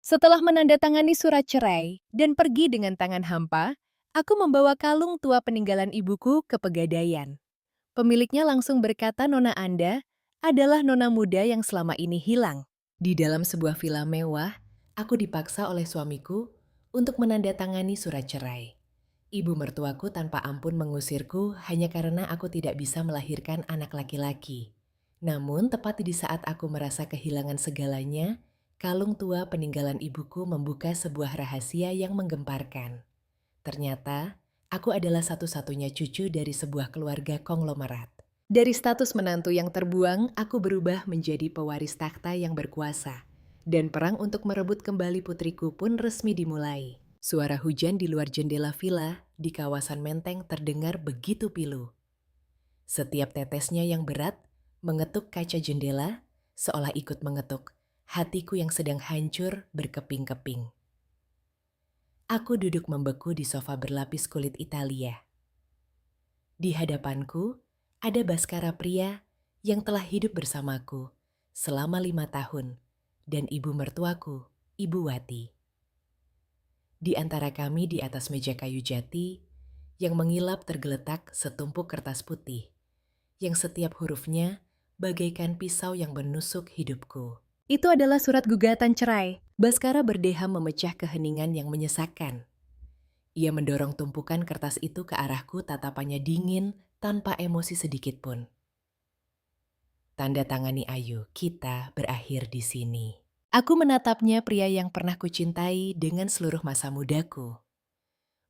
Setelah menandatangani surat cerai dan pergi dengan tangan hampa, aku membawa kalung tua peninggalan ibuku ke Pegadaian. Pemiliknya langsung berkata Nona Anda adalah nona muda yang selama ini hilang. Di dalam sebuah villa mewah, aku dipaksa oleh suamiku untuk menandatangani surat cerai. Ibu mertuaku tanpa ampun mengusirku hanya karena aku tidak bisa melahirkan anak laki-laki. Namun tepat di saat aku merasa kehilangan segalanya, kalung tua peninggalan ibuku membuka sebuah rahasia yang menggemparkan. Ternyata, aku adalah satu-satunya cucu dari sebuah keluarga konglomerat. Dari status menantu yang terbuang, aku berubah menjadi pewaris takhta yang berkuasa. Dan perang untuk merebut kembali putriku pun resmi dimulai. Suara hujan di luar jendela villa di kawasan Menteng terdengar begitu pilu. Setiap tetesnya yang berat mengetuk kaca jendela, seolah ikut mengetuk hatiku yang sedang hancur berkeping-keping. Aku duduk membeku di sofa berlapis kulit Italia. Di hadapanku ada Baskara pria yang telah hidup bersamaku selama 5 tahun dan ibu mertuaku, Ibu Wati. Di antara kami di atas meja kayu jati yang mengilap tergeletak setumpuk kertas putih yang setiap hurufnya bagaikan pisau yang menusuk hidupku. Itu adalah surat gugatan cerai. Baskara berdeham memecah keheningan yang menyesakkan. Ia mendorong tumpukan kertas itu ke arahku, tatapannya dingin tanpa emosi sedikit pun. Tanda tangani Ayu, kita berakhir di sini. Aku menatapnya, pria yang pernah kucintai dengan seluruh masa mudaku.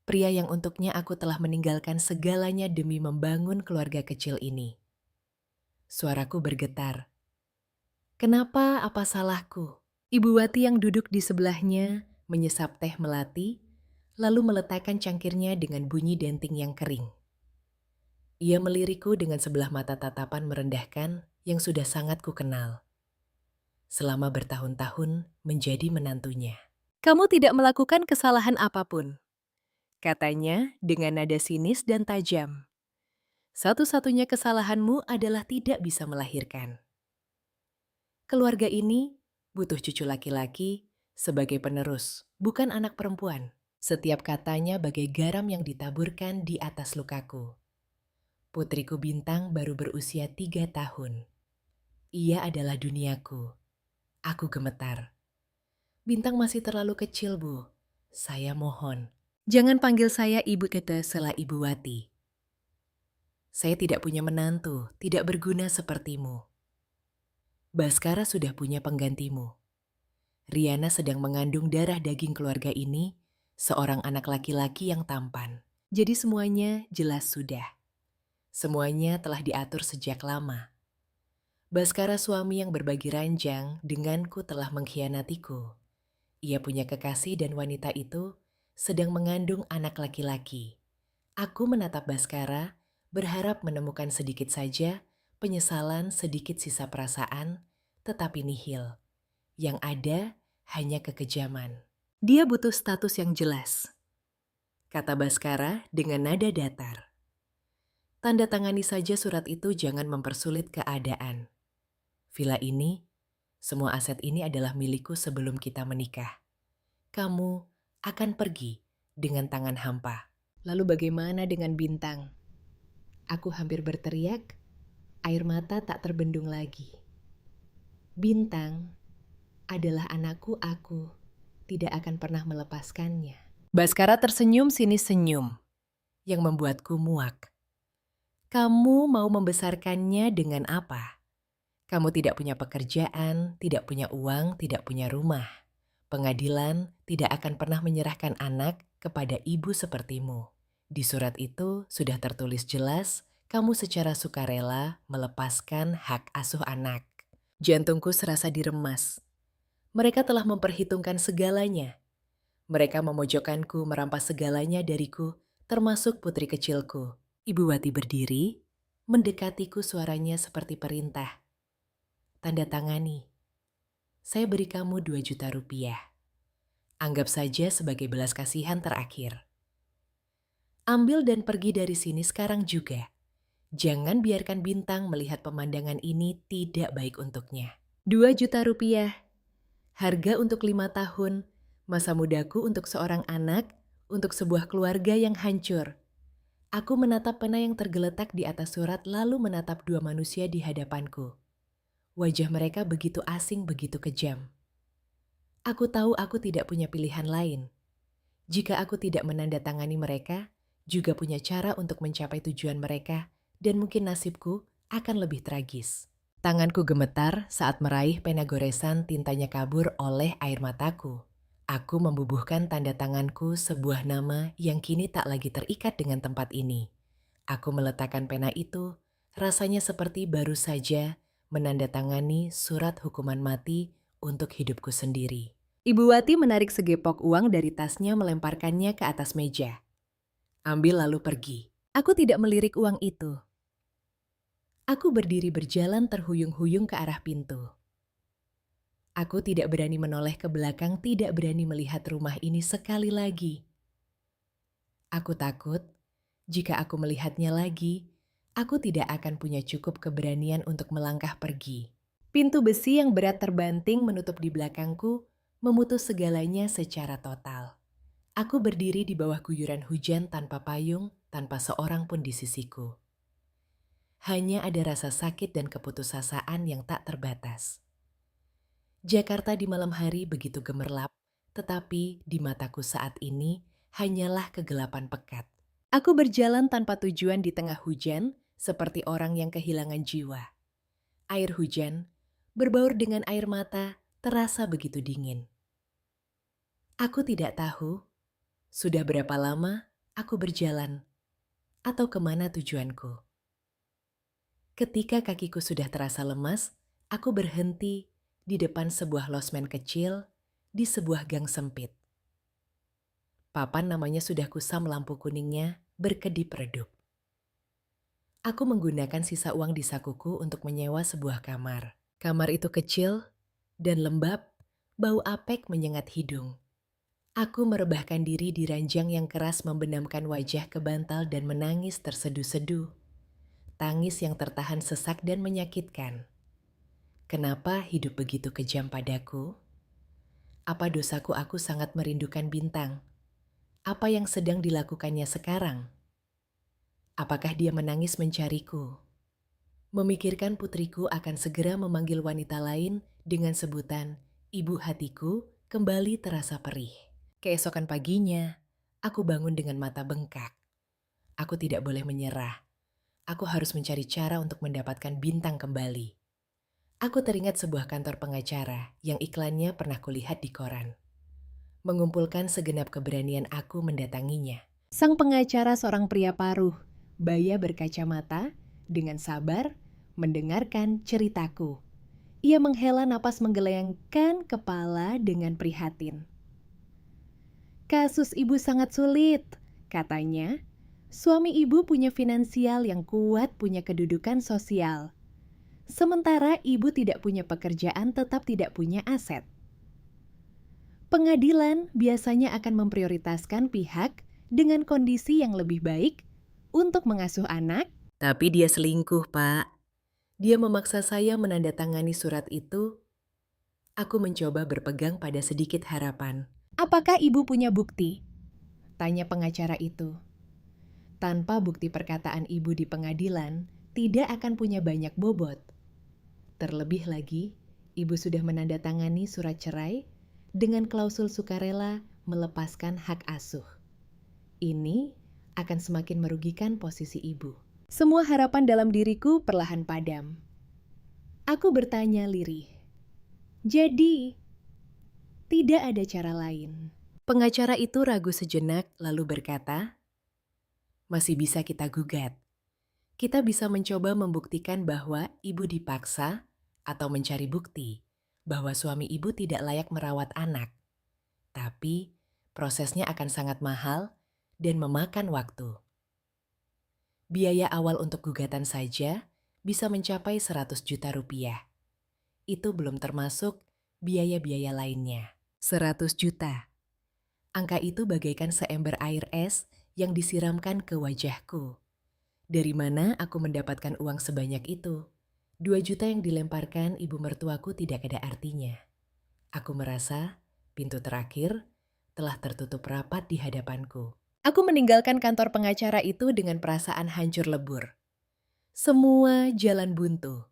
Pria yang untuknya aku telah meninggalkan segalanya demi membangun keluarga kecil ini. Suaraku bergetar. Kenapa, apa salahku? Ibu Wati yang duduk di sebelahnya menyesap teh melati, lalu meletakkan cangkirnya dengan bunyi denting yang kering. Ia melirikku dengan sebelah mata tatapan merendahkan yang sudah sangat kukenal. Selama bertahun-tahun menjadi menantunya. Kamu tidak melakukan kesalahan apapun, katanya dengan nada sinis dan tajam. Satu-satunya kesalahanmu adalah tidak bisa melahirkan. Keluarga ini butuh cucu laki-laki sebagai penerus, bukan anak perempuan. Setiap katanya bagai garam yang ditaburkan di atas lukaku. Putriku Bintang baru berusia 3 tahun. Ia adalah duniaku. Aku gemetar. Bintang masih terlalu kecil, Bu. Saya mohon. Jangan panggil saya Ibu, kata sela Ibu Wati. Saya tidak punya menantu, tidak berguna sepertimu. Baskara sudah punya penggantimu. Riana sedang mengandung darah daging keluarga ini, seorang anak laki-laki yang tampan. Jadi semuanya jelas sudah. Semuanya telah diatur sejak lama. Baskara suami yang berbagi ranjang denganku telah mengkhianatiku. Ia punya kekasih dan wanita itu sedang mengandung anak laki-laki. Aku menatap Baskara, berharap menemukan sedikit saja penyesalan, sedikit sisa perasaan, tetapi nihil. Yang ada hanya kekejaman. Dia butuh status yang jelas, kata Baskara dengan nada datar. Tanda tangani saja surat itu, jangan mempersulit keadaan. Villa ini, semua aset ini adalah milikku sebelum kita menikah. Kamu akan pergi dengan tangan hampa. Lalu bagaimana dengan Bintang? Aku hampir berteriak, air mata tak terbendung lagi. Bintang adalah anakku, aku tidak akan pernah melepaskannya. Baskara tersenyum sinis senyum yang membuatku muak. Kamu mau membesarkannya dengan apa? Kamu tidak punya pekerjaan, tidak punya uang, tidak punya rumah. Pengadilan tidak akan pernah menyerahkan anak kepada ibu sepertimu. Di surat itu sudah tertulis jelas, kamu secara sukarela melepaskan hak asuh anak. Jantungku serasa diremas. Mereka telah memperhitungkan segalanya. Mereka memojokkanku, merampas segalanya dariku, termasuk putri kecilku. Ibu Wati berdiri, mendekatiku, suaranya seperti perintah. Tanda tangani. Saya beri kamu 2 juta rupiah. Anggap saja sebagai belas kasihan terakhir. Ambil dan pergi dari sini sekarang juga. Jangan biarkan Bintang melihat pemandangan ini tidak baik untuknya. 2 juta rupiah Harga untuk 5 tahun, masa mudaku untuk seorang anak, untuk sebuah keluarga yang hancur. Aku menatap pena yang tergeletak di atas surat lalu menatap dua manusia di hadapanku. Wajah mereka begitu asing, begitu kejam. Aku tahu aku tidak punya pilihan lain. Jika aku tidak menandatangani mereka, juga punya cara untuk mencapai tujuan mereka, dan mungkin nasibku akan lebih tragis. Tanganku gemetar saat meraih pena goresan tintanya kabur oleh air mataku. Aku membubuhkan tanda tanganku sebuah nama yang kini tak lagi terikat dengan tempat ini. Aku meletakkan pena itu, rasanya seperti baru saja menandatangani surat hukuman mati untuk hidupku sendiri. Ibu Wati menarik segepok uang dari tasnya melemparkannya ke atas meja. Ambil lalu pergi. Aku tidak melirik uang itu. Aku berdiri berjalan terhuyung-huyung ke arah pintu. Aku tidak berani menoleh ke belakang, tidak berani melihat rumah ini sekali lagi. Aku takut, jika aku melihatnya lagi, aku tidak akan punya cukup keberanian untuk melangkah pergi. Pintu besi yang berat terbanting menutup di belakangku, memutus segalanya secara total. Aku berdiri di bawah guyuran hujan tanpa payung, tanpa seorang pun di sisiku. Hanya ada rasa sakit dan keputusasaan yang tak terbatas. Jakarta di malam hari begitu gemerlap, tetapi di mataku saat ini hanyalah kegelapan pekat. Aku berjalan tanpa tujuan di tengah hujan, seperti orang yang kehilangan jiwa. Air hujan, berbaur dengan air mata, terasa begitu dingin. Aku tidak tahu, sudah berapa lama aku berjalan, atau kemana tujuanku. Ketika kakiku sudah terasa lemas, aku berhenti di depan sebuah losmen kecil di sebuah gang sempit. Papan namanya sudah kusam lampu kuningnya berkedip-redup. Aku menggunakan sisa uang di sakuku untuk menyewa sebuah kamar. Kamar itu kecil dan lembab, bau apek menyengat hidung. Aku merebahkan diri di ranjang yang keras membenamkan wajah ke bantal dan menangis terseduh-seduh. Tangis yang tertahan sesak dan menyakitkan. Kenapa hidup begitu kejam padaku? Apa dosaku aku sangat merindukan Bintang? Apa yang sedang dilakukannya sekarang? Apakah dia menangis mencariku? Memikirkan putriku akan segera memanggil wanita lain dengan sebutan ibu hatiku kembali terasa perih. Keesokan paginya, aku bangun dengan mata bengkak. Aku tidak boleh menyerah. Aku harus mencari cara untuk mendapatkan Bintang kembali. Aku teringat sebuah kantor pengacara yang iklannya pernah kulihat di koran. Mengumpulkan segenap keberanian aku mendatanginya. Sang pengacara seorang pria paruh, baya berkacamata, dengan sabar mendengarkan ceritaku. Ia menghela napas menggelengkan kepala dengan prihatin. Kasus ibu sangat sulit, katanya. Suami ibu punya finansial yang kuat, punya kedudukan sosial. Sementara ibu tidak punya pekerjaan, tetap tidak punya aset. Pengadilan biasanya akan memprioritaskan pihak dengan kondisi yang lebih baik untuk mengasuh anak. Tapi dia selingkuh, Pak. Dia memaksa saya menandatangani surat itu. Aku mencoba berpegang pada sedikit harapan. Apakah ibu punya bukti? Tanya pengacara itu. Tanpa bukti perkataan ibu di pengadilan, tidak akan punya banyak bobot. Terlebih lagi, ibu sudah menandatangani surat cerai dengan klausul sukarela melepaskan hak asuh. Ini akan semakin merugikan posisi ibu. Semua harapan dalam diriku perlahan padam. Aku bertanya lirih. Jadi, tidak ada cara lain. Pengacara itu ragu sejenak lalu berkata, masih bisa kita gugat. Kita bisa mencoba membuktikan bahwa ibu dipaksa atau mencari bukti bahwa suami ibu tidak layak merawat anak. Tapi prosesnya akan sangat mahal dan memakan waktu. Biaya awal untuk gugatan saja bisa mencapai 100 juta rupiah. Itu belum termasuk biaya-biaya lainnya. 100 juta. Angka itu bagaikan seember air es yang disiramkan ke wajahku. Dari mana aku mendapatkan uang sebanyak itu? 2 juta yang dilemparkan ibu mertuaku tidak ada artinya. Aku merasa pintu terakhir telah tertutup rapat di hadapanku. Aku meninggalkan kantor pengacara itu dengan perasaan hancur lebur. Semua jalan buntu.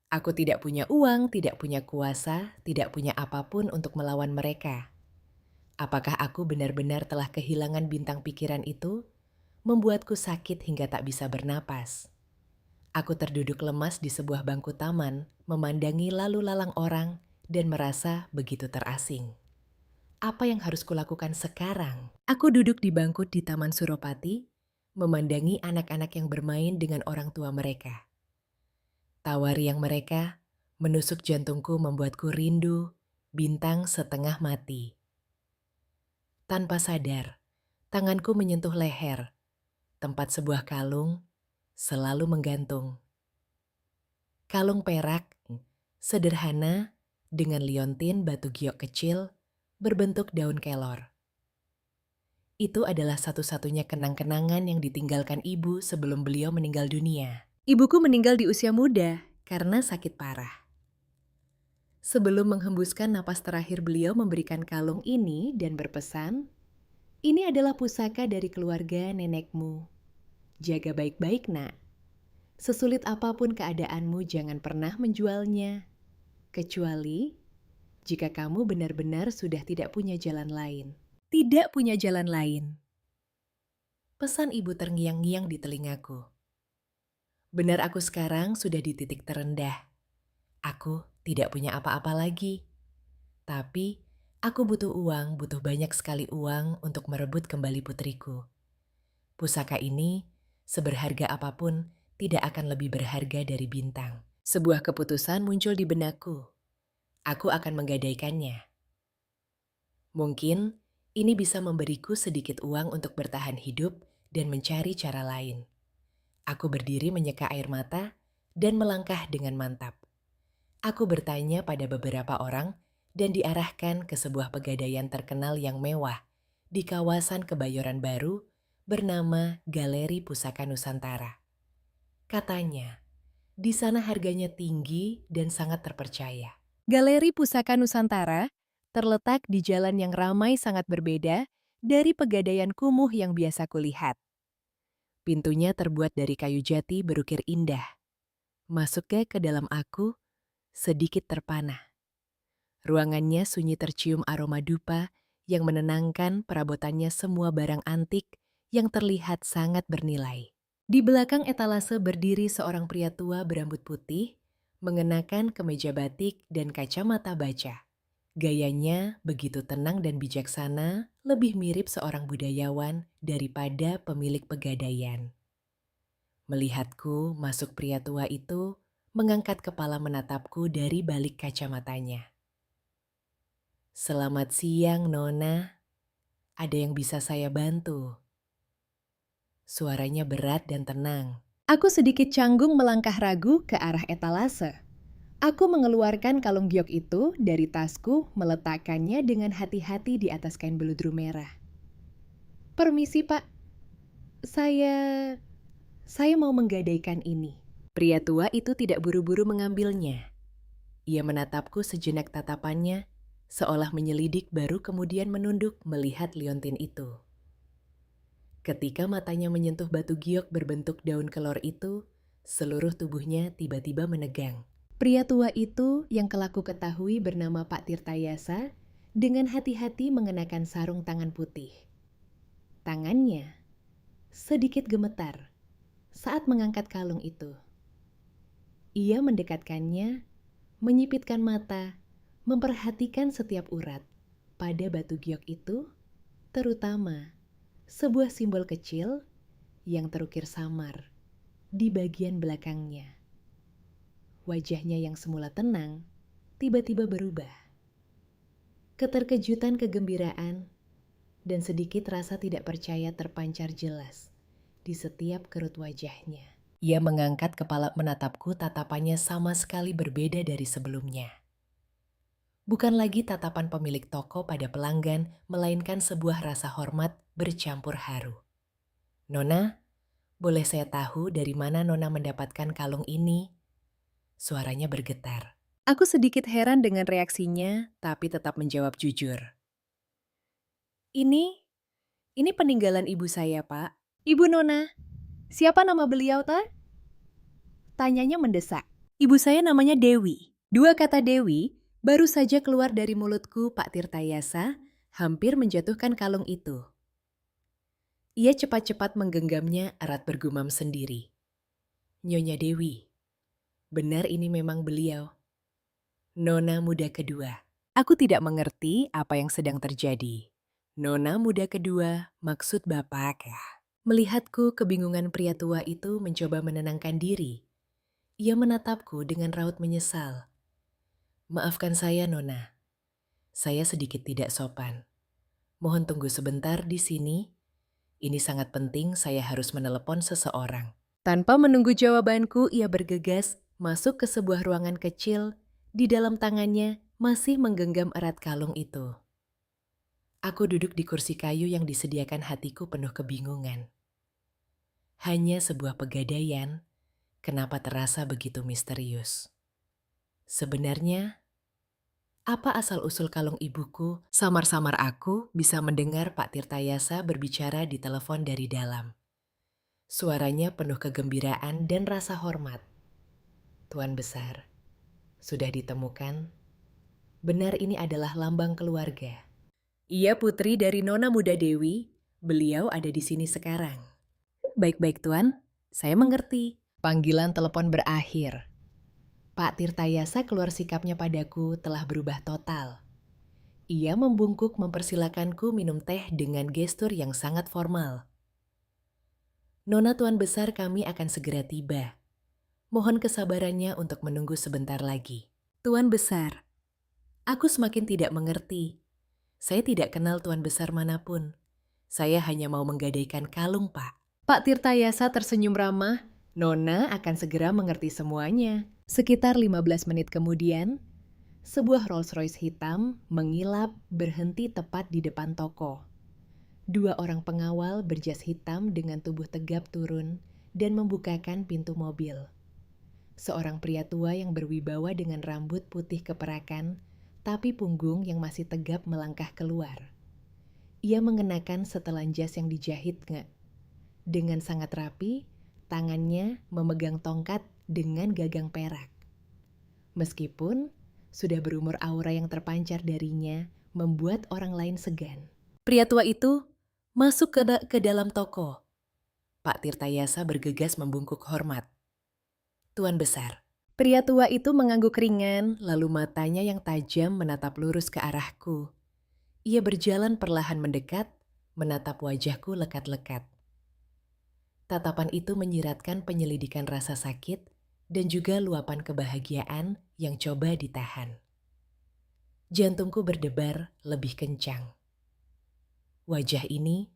Aku tidak punya uang, tidak punya kuasa, tidak punya apapun untuk melawan mereka. Apakah aku benar-benar telah kehilangan bintang pikiran itu? Membuatku sakit hingga tak bisa bernapas. Aku terduduk lemas di sebuah bangku taman, memandangi lalu lalang orang, dan merasa begitu terasing. Apa yang harus kulakukan sekarang? Aku duduk di bangku di Taman Suropati, memandangi anak-anak yang bermain dengan orang tua mereka. Tawa riang mereka menusuk jantungku membuatku rindu, bintang setengah mati. Tanpa sadar, tanganku menyentuh leher, tempat sebuah kalung selalu menggantung. Kalung perak, sederhana, dengan liontin batu giok kecil, berbentuk daun kelor. Itu adalah satu-satunya kenang-kenangan yang ditinggalkan ibu sebelum beliau meninggal dunia. Ibuku meninggal di usia muda karena sakit parah. Sebelum menghembuskan napas terakhir, beliau memberikan kalung ini dan berpesan, "Ini adalah pusaka dari keluarga nenekmu. Jaga baik-baik, Nak. Sesulit apapun keadaanmu, jangan pernah menjualnya. Kecuali jika kamu benar-benar sudah tidak punya jalan lain." Tidak punya jalan lain. Pesan ibu terngiang-ngiang di telingaku. Benar, aku sekarang sudah di titik terendah. Aku tidak punya apa-apa lagi. Tapi aku butuh uang, butuh banyak sekali uang untuk merebut kembali putriku. Pusaka ini, seberharga apapun, tidak akan lebih berharga dari bintang. Sebuah keputusan muncul di benakku. Aku akan menggadaikannya. Mungkin ini bisa memberiku sedikit uang untuk bertahan hidup dan mencari cara lain. Aku berdiri menyeka air mata dan melangkah dengan mantap. Aku bertanya pada beberapa orang dan diarahkan ke sebuah pegadaian terkenal yang mewah di kawasan Kebayoran Baru bernama Galeri Pusaka Nusantara. Katanya, di sana harganya tinggi dan sangat terpercaya. Galeri Pusaka Nusantara terletak di jalan yang ramai sangat berbeda dari pegadaian kumuh yang biasa kulihat. Pintunya terbuat dari kayu jati berukir indah. Masuknya ke dalam aku, sedikit terpana. Ruangannya sunyi tercium aroma dupa yang menenangkan, perabotannya semua barang antik yang terlihat sangat bernilai. Di belakang etalase berdiri seorang pria tua berambut putih, mengenakan kemeja batik dan kacamata baca. Gayanya begitu tenang dan bijaksana, lebih mirip seorang budayawan daripada pemilik pegadaian. Melihatku masuk, pria tua itu mengangkat kepala menatapku dari balik kacamatanya. "Selamat siang, Nona. Ada yang bisa saya bantu?" Suaranya berat dan tenang. Aku sedikit canggung melangkah ragu ke arah etalase. Aku mengeluarkan kalung giok itu dari tasku, meletakkannya dengan hati-hati di atas kain beludru merah. "Permisi, Pak. Saya mau menggadaikan ini." Pria tua itu tidak buru-buru mengambilnya. Ia menatapku sejenak, tatapannya seolah menyelidik, baru kemudian menunduk melihat liontin itu. Ketika matanya menyentuh batu giok berbentuk daun kelor itu, seluruh tubuhnya tiba-tiba menegang. Pria tua itu yang kelaku ketahui bernama Pak Tirtayasa dengan hati-hati mengenakan sarung tangan putih. Tangannya sedikit gemetar saat mengangkat kalung itu. Ia mendekatkannya, menyipitkan mata, memperhatikan setiap urat pada batu giok itu, terutama sebuah simbol kecil yang terukir samar di bagian belakangnya. Wajahnya yang semula tenang, tiba-tiba berubah. Keterkejutan, kegembiraan, dan sedikit rasa tidak percaya terpancar jelas di setiap kerut wajahnya. Ia mengangkat kepala menatapku, tatapannya sama sekali berbeda dari sebelumnya. Bukan lagi tatapan pemilik toko pada pelanggan, melainkan sebuah rasa hormat bercampur haru. "Nona, boleh saya tahu dari mana Nona mendapatkan kalung ini?" Suaranya bergetar. Aku sedikit heran dengan reaksinya, tapi tetap menjawab jujur. Ini, ini peninggalan ibu saya, Pak. Ibu Nona, siapa nama beliau, Ta? Tanyanya mendesak. Ibu saya namanya Dewi. Dua kata Dewi baru saja keluar dari mulutku Pak Tirtayasa, hampir menjatuhkan kalung itu. Ia cepat-cepat menggenggamnya erat bergumam sendiri. Nyonya Dewi, benar ini memang beliau. Nona muda kedua. Aku tidak mengerti apa yang sedang terjadi. Nona muda kedua, maksud Bapak ya. Melihatku, kebingungan pria tua itu mencoba menenangkan diri. Ia menatapku dengan raut menyesal. Maafkan saya, Nona. Saya sedikit tidak sopan. Mohon tunggu sebentar di sini. Ini sangat penting, saya harus menelepon seseorang. Tanpa menunggu jawabanku, ia bergegas masuk ke sebuah ruangan kecil. Di dalam tangannya masih menggenggam erat kalung itu. Aku duduk di kursi kayu yang disediakan hatiku penuh kebingungan. Hanya sebuah pegadaian, kenapa terasa begitu misterius? Sebenarnya, apa asal-usul kalung ibuku? Samar-samar aku bisa mendengar Pak Tirtayasa berbicara di telepon dari dalam. Suaranya penuh kegembiraan dan rasa hormat. Tuan Besar, sudah ditemukan? Benar ini adalah lambang keluarga. Ia putri dari Nona Muda Dewi. Beliau ada di sini sekarang. Baik-baik, Tuan. Saya mengerti. Panggilan telepon berakhir. Pak Tirtayasa keluar sikapnya padaku telah berubah total. Ia membungkuk mempersilakanku minum teh dengan gestur yang sangat formal. Nona Tuan Besar, kami akan segera tiba. Mohon kesabarannya untuk menunggu sebentar lagi. Tuan Besar, aku semakin tidak mengerti. Saya tidak kenal Tuan Besar manapun. Saya hanya mau menggadaikan kalung, Pak. Pak Tirtayasa tersenyum ramah. Nona akan segera mengerti semuanya. Sekitar 15 menit kemudian, sebuah Rolls-Royce hitam mengilap berhenti tepat di depan toko. Dua orang pengawal berjas hitam dengan tubuh tegap turun dan membukakan pintu mobil. Seorang pria tua yang berwibawa dengan rambut putih keperakan, tapi punggung yang masih tegap melangkah keluar. Ia mengenakan setelan jas yang dijahit dengan sangat rapi, tangannya memegang tongkat dengan gagang perak. Meskipun sudah berumur, aura yang terpancar darinya membuat orang lain segan. Pria tua itu masuk ke dalam toko. Pak Tirtayasa bergegas membungkuk hormat. Tuan Besar. Pria tua itu mengangguk ringan, lalu matanya yang tajam menatap lurus ke arahku. Ia berjalan perlahan mendekat, menatap wajahku lekat-lekat. Tatapan itu menyiratkan penyelidikan rasa sakit dan juga luapan kebahagiaan yang coba ditahan. Jantungku berdebar lebih kencang. Wajah ini,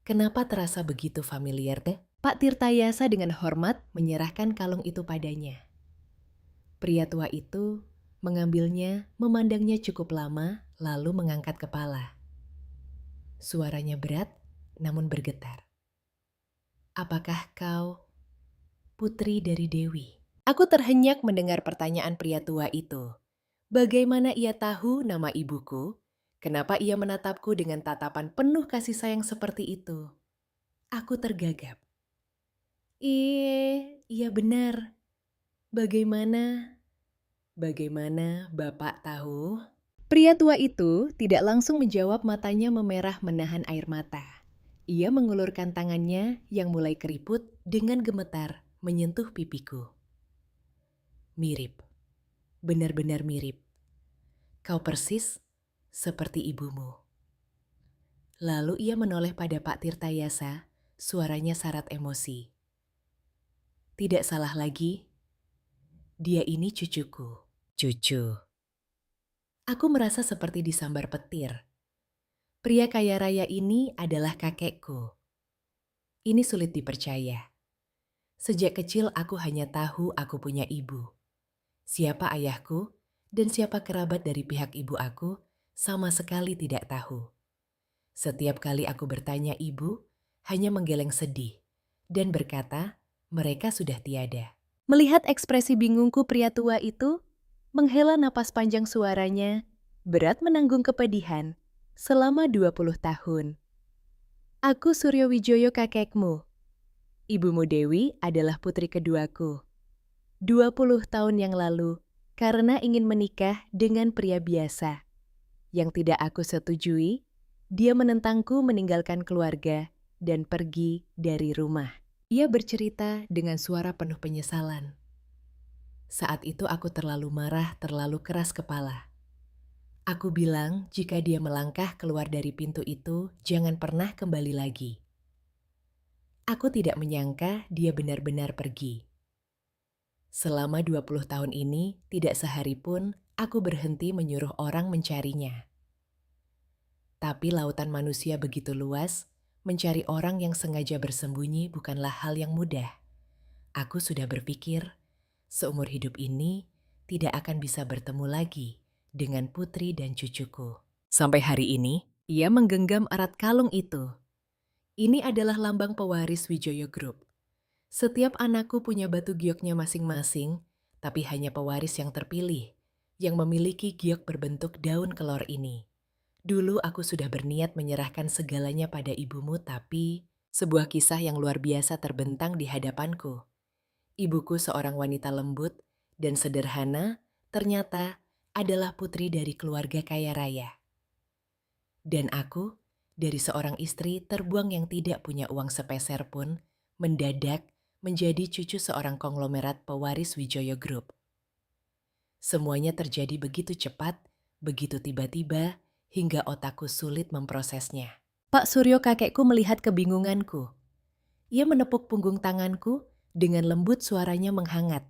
kenapa terasa begitu familiar deh? Pak Tirtayasa dengan hormat menyerahkan kalung itu padanya. Pria tua itu mengambilnya, memandangnya cukup lama, lalu mengangkat kepala. Suaranya berat, namun bergetar. Apakah kau putri dari Dewi? Aku terhenyak mendengar pertanyaan pria tua itu. Bagaimana ia tahu nama ibuku? Kenapa ia menatapku dengan tatapan penuh kasih sayang seperti itu? Aku tergagap. Iya benar. Bagaimana Bapak tahu? Pria tua itu tidak langsung menjawab, matanya memerah menahan air mata. Ia mengulurkan tangannya yang mulai keriput dengan gemetar menyentuh pipiku. Mirip, benar-benar mirip. Kau persis seperti ibumu. Lalu ia menoleh pada Pak Tirtayasa, suaranya syarat emosi. Tidak salah lagi, dia ini cucuku. Cucu. Aku merasa seperti disambar petir. Pria kaya raya ini adalah kakekku. Ini sulit dipercaya. Sejak kecil aku hanya tahu aku punya ibu. Siapa ayahku dan siapa kerabat dari pihak ibu aku sama sekali tidak tahu. Setiap kali aku bertanya, ibu hanya menggeleng sedih dan berkata mereka sudah tiada. Melihat ekspresi bingungku pria tua itu, Menghela napas panjang suaranya, berat menanggung kepedihan selama 20 tahun. Aku Suryo Wijoyo kakekmu. Ibumu Dewi adalah putri keduaku. 20 tahun yang lalu, karena ingin menikah dengan pria biasa yang tidak aku setujui, dia menentangku meninggalkan keluarga dan pergi dari rumah. Ia bercerita dengan suara penuh penyesalan. Saat itu aku terlalu marah, terlalu keras kepala. Aku bilang jika dia melangkah keluar dari pintu itu, jangan pernah kembali lagi. Aku tidak menyangka dia benar-benar pergi. Selama 20 tahun ini, tidak sehari pun aku berhenti menyuruh orang mencarinya. Tapi lautan manusia begitu luas, mencari orang yang sengaja bersembunyi bukanlah hal yang mudah. Aku sudah berpikir, seumur hidup ini tidak akan bisa bertemu lagi dengan putri dan cucuku. Sampai hari ini, ia menggenggam erat kalung itu. Ini adalah lambang pewaris Wijoyo Group. Setiap anakku punya batu gioknya masing-masing, tapi hanya pewaris yang terpilih, yang memiliki giok berbentuk daun kelor ini. Dulu aku sudah berniat menyerahkan segalanya pada ibumu, tapi sebuah kisah yang luar biasa terbentang di hadapanku. Ibuku seorang wanita lembut dan sederhana, ternyata adalah putri dari keluarga kaya raya. Dan aku, dari seorang istri terbuang yang tidak punya uang sepeser pun, mendadak menjadi cucu seorang konglomerat pewaris Wijoyo Group. Semuanya terjadi begitu cepat, begitu tiba-tiba, hingga otakku sulit memprosesnya. Pak Suryo kakekku melihat kebingunganku. Ia menepuk punggung tanganku, dengan lembut suaranya menghangat.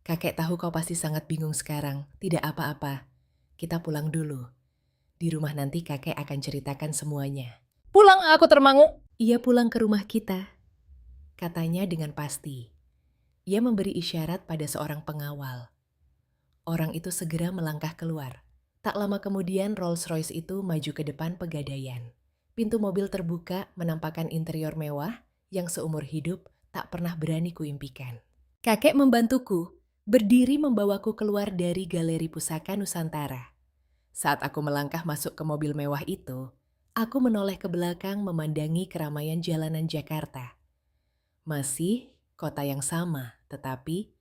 Kakek tahu kau pasti sangat bingung sekarang, tidak apa-apa. Kita pulang dulu. Di rumah nanti kakek akan ceritakan semuanya. Pulang aku termangu. Ia pulang ke rumah kita, katanya dengan pasti. Ia memberi isyarat pada seorang pengawal. Orang itu segera melangkah keluar. Tak lama kemudian Rolls-Royce itu maju ke depan pegadaian. Pintu mobil terbuka menampakkan interior mewah yang seumur hidup tak pernah berani kuimpikan. Kakek membantuku, berdiri membawaku keluar dari galeri pusaka Nusantara. Saat aku melangkah masuk ke mobil mewah itu, aku menoleh ke belakang memandangi keramaian jalanan Jakarta. Masih kota yang sama, tetapi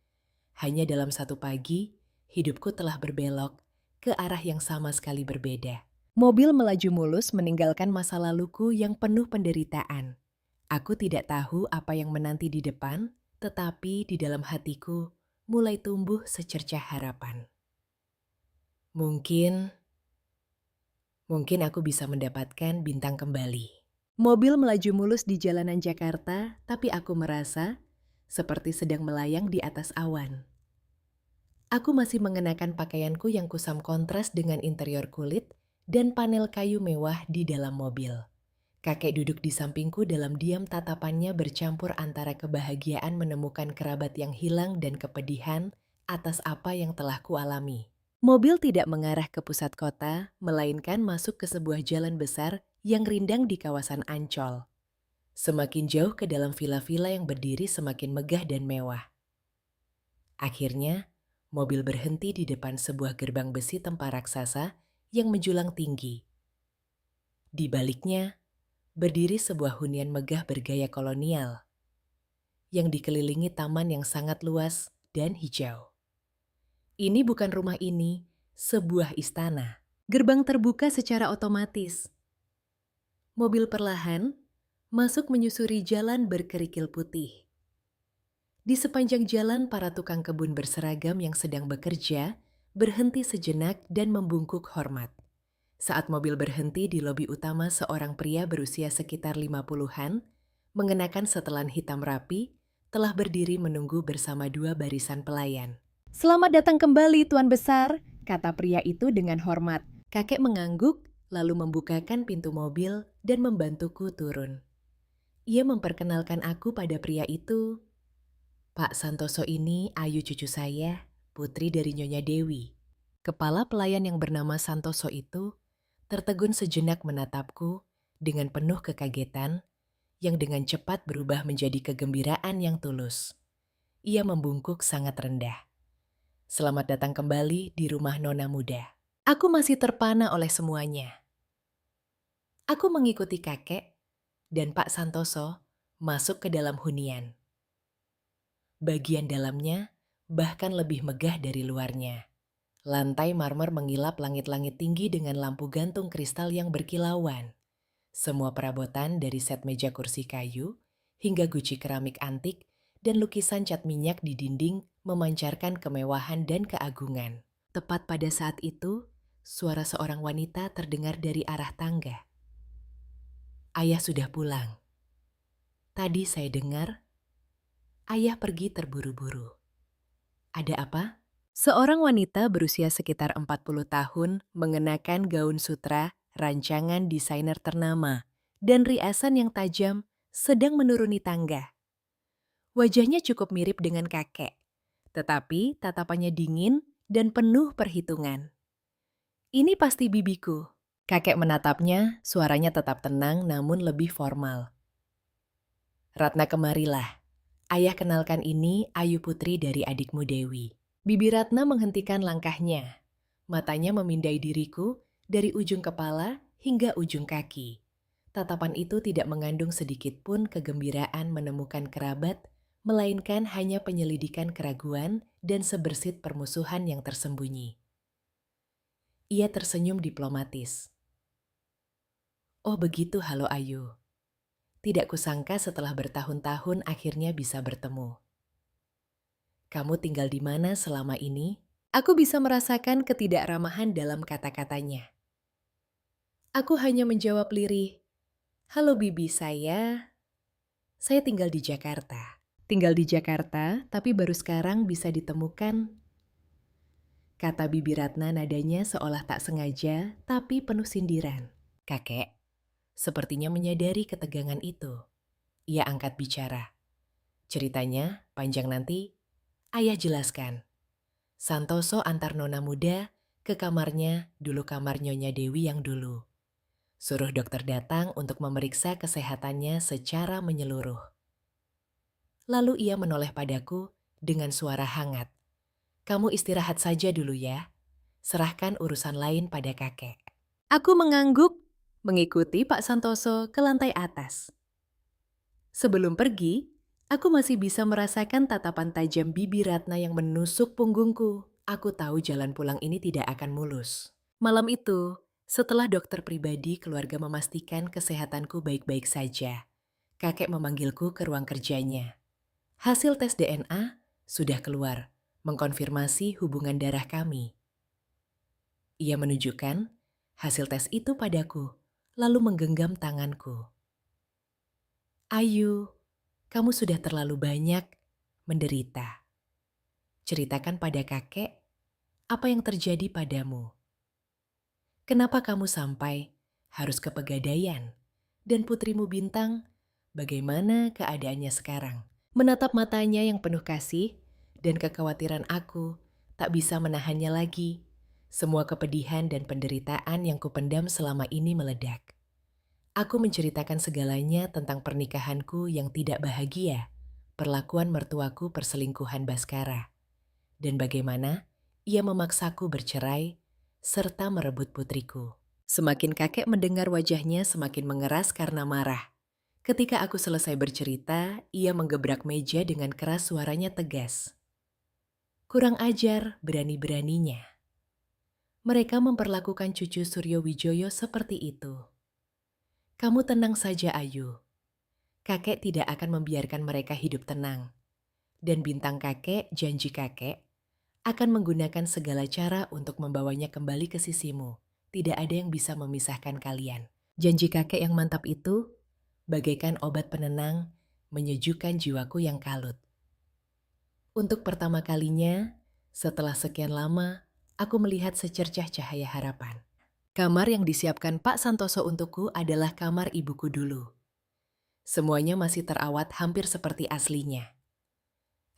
hanya dalam satu pagi, hidupku telah berbelok ke arah yang sama sekali berbeda. Mobil melaju mulus meninggalkan masa laluku yang penuh penderitaan. Aku tidak tahu apa yang menanti di depan, tetapi di dalam hatiku mulai tumbuh secercah harapan. Mungkin aku bisa mendapatkan bintang kembali. Mobil melaju mulus di jalanan Jakarta, tapi aku merasa seperti sedang melayang di atas awan. Aku masih mengenakan pakaianku yang kusam kontras dengan interior kulit dan panel kayu mewah di dalam mobil. Kakek duduk di sampingku dalam diam, tatapannya bercampur antara kebahagiaan menemukan kerabat yang hilang dan kepedihan atas apa yang telah kualami. Mobil tidak mengarah ke pusat kota, melainkan masuk ke sebuah jalan besar yang rindang di kawasan Ancol. Semakin jauh ke dalam villa-villa yang berdiri semakin megah dan mewah. Akhirnya, mobil berhenti di depan sebuah gerbang besi tempar raksasa yang menjulang tinggi. Di baliknya, berdiri sebuah hunian megah bergaya kolonial yang dikelilingi taman yang sangat luas dan hijau. Ini bukan rumah ini, sebuah istana. Gerbang terbuka secara otomatis. Mobil perlahan masuk menyusuri jalan berkerikil putih. Di sepanjang jalan, para tukang kebun berseragam yang sedang bekerja berhenti sejenak dan membungkuk hormat. Saat mobil berhenti di lobi utama, seorang pria berusia sekitar 50-an, mengenakan setelan hitam rapi, telah berdiri menunggu bersama dua barisan pelayan. "Selamat datang kembali, Tuan Besar," kata pria itu dengan hormat. Kakek mengangguk, lalu membukakan pintu mobil dan membantuku turun. Ia memperkenalkan aku pada pria itu. "Pak Santoso ini Ayu cucu saya, putri dari Nyonya Dewi." Kepala pelayan yang bernama Santoso itu tertegun sejenak menatapku dengan penuh kekagetan yang dengan cepat berubah menjadi kegembiraan yang tulus. Ia membungkuk sangat rendah. Selamat datang kembali di rumah Nona Muda. Aku masih terpana oleh semuanya. Aku mengikuti kakek dan Pak Santoso masuk ke dalam hunian. Bagian dalamnya bahkan lebih megah dari luarnya. Lantai marmer mengilap langit-langit tinggi dengan lampu gantung kristal yang berkilauan. Semua perabotan dari set meja kursi kayu hingga guci keramik antik dan lukisan cat minyak di dinding memancarkan kemewahan dan keagungan. Tepat pada saat itu, suara seorang wanita terdengar dari arah tangga. Ayah sudah pulang. Tadi saya dengar, ayah pergi terburu-buru. Ada apa? Seorang wanita berusia sekitar 40 tahun mengenakan gaun sutra, rancangan desainer ternama, dan riasan yang tajam sedang menuruni tangga. Wajahnya cukup mirip dengan kakek, tetapi tatapannya dingin dan penuh perhitungan. Ini pasti bibiku. Kakek menatapnya, suaranya tetap tenang namun lebih formal. Ratna kemarilah. Ayah kenalkan ini Ayu Putri dari adikmu Dewi. Bibi Ratna menghentikan langkahnya. Matanya memindai diriku dari ujung kepala hingga ujung kaki. Tatapan itu tidak mengandung sedikit pun kegembiraan menemukan kerabat, melainkan hanya penyelidikan keraguan dan sebersit permusuhan yang tersembunyi. Ia tersenyum diplomatis. Oh begitu, halo Ayu. Tidak kusangka setelah bertahun-tahun akhirnya bisa bertemu. Kamu tinggal di mana selama ini? Aku bisa merasakan ketidakramahan dalam kata-katanya. Aku hanya menjawab lirih. Halo Bibi, saya tinggal di Jakarta. Tinggal di Jakarta, tapi baru sekarang bisa ditemukan. Kata Bibi Ratna nadanya seolah tak sengaja, tapi penuh sindiran. Kakek, sepertinya menyadari ketegangan itu. Ia angkat bicara. Ceritanya panjang nanti, ayah jelaskan. Santoso antar Nona Muda ke kamarnya, dulu kamar Nyonya Dewi yang dulu. Suruh dokter datang untuk memeriksa kesehatannya secara menyeluruh. Lalu ia menoleh padaku dengan suara hangat. Kamu istirahat saja dulu ya. Serahkan urusan lain pada kakek. Aku mengangguk, mengikuti Pak Santoso ke lantai atas. Sebelum pergi, aku masih bisa merasakan tatapan tajam Bibi Ratna yang menusuk punggungku. Aku tahu jalan pulang ini tidak akan mulus. Malam itu, setelah dokter pribadi keluarga memastikan kesehatanku baik-baik saja, kakek memanggilku ke ruang kerjanya. Hasil tes DNA sudah keluar, mengkonfirmasi hubungan darah kami. Ia menunjukkan hasil tes itu padaku, lalu menggenggam tanganku. Ayu, kamu sudah terlalu banyak menderita. Ceritakan pada kakek apa yang terjadi padamu. Kenapa kamu sampai harus ke Pegadaian? Dan putrimu Bintang, bagaimana keadaannya sekarang? Menatap matanya yang penuh kasih dan kekhawatiran aku tak bisa menahannya lagi. Semua kepedihan dan penderitaan yang kupendam selama ini meledak. Aku menceritakan segalanya tentang pernikahanku yang tidak bahagia, perlakuan mertuaku perselingkuhan Baskara, dan bagaimana ia memaksaku bercerai serta merebut putriku. Semakin kakek mendengar wajahnya semakin mengeras karena marah. Ketika aku selesai bercerita, ia menggebrak meja dengan keras suaranya tegas. Kurang ajar berani-beraninya. Mereka memperlakukan cucu Suryo Wijoyo seperti itu. Kamu tenang saja, Ayu. Kakek tidak akan membiarkan mereka hidup tenang. Dan Bintang kakek, janji kakek, akan menggunakan segala cara untuk membawanya kembali ke sisimu. Tidak ada yang bisa memisahkan kalian. Janji kakek yang mantap itu bagaikan obat penenang, menyejukkan jiwaku yang kalut. Untuk pertama kalinya, setelah sekian lama, aku melihat secercah cahaya harapan. Kamar yang disiapkan Pak Santoso untukku adalah kamar ibuku dulu. Semuanya masih terawat hampir seperti aslinya.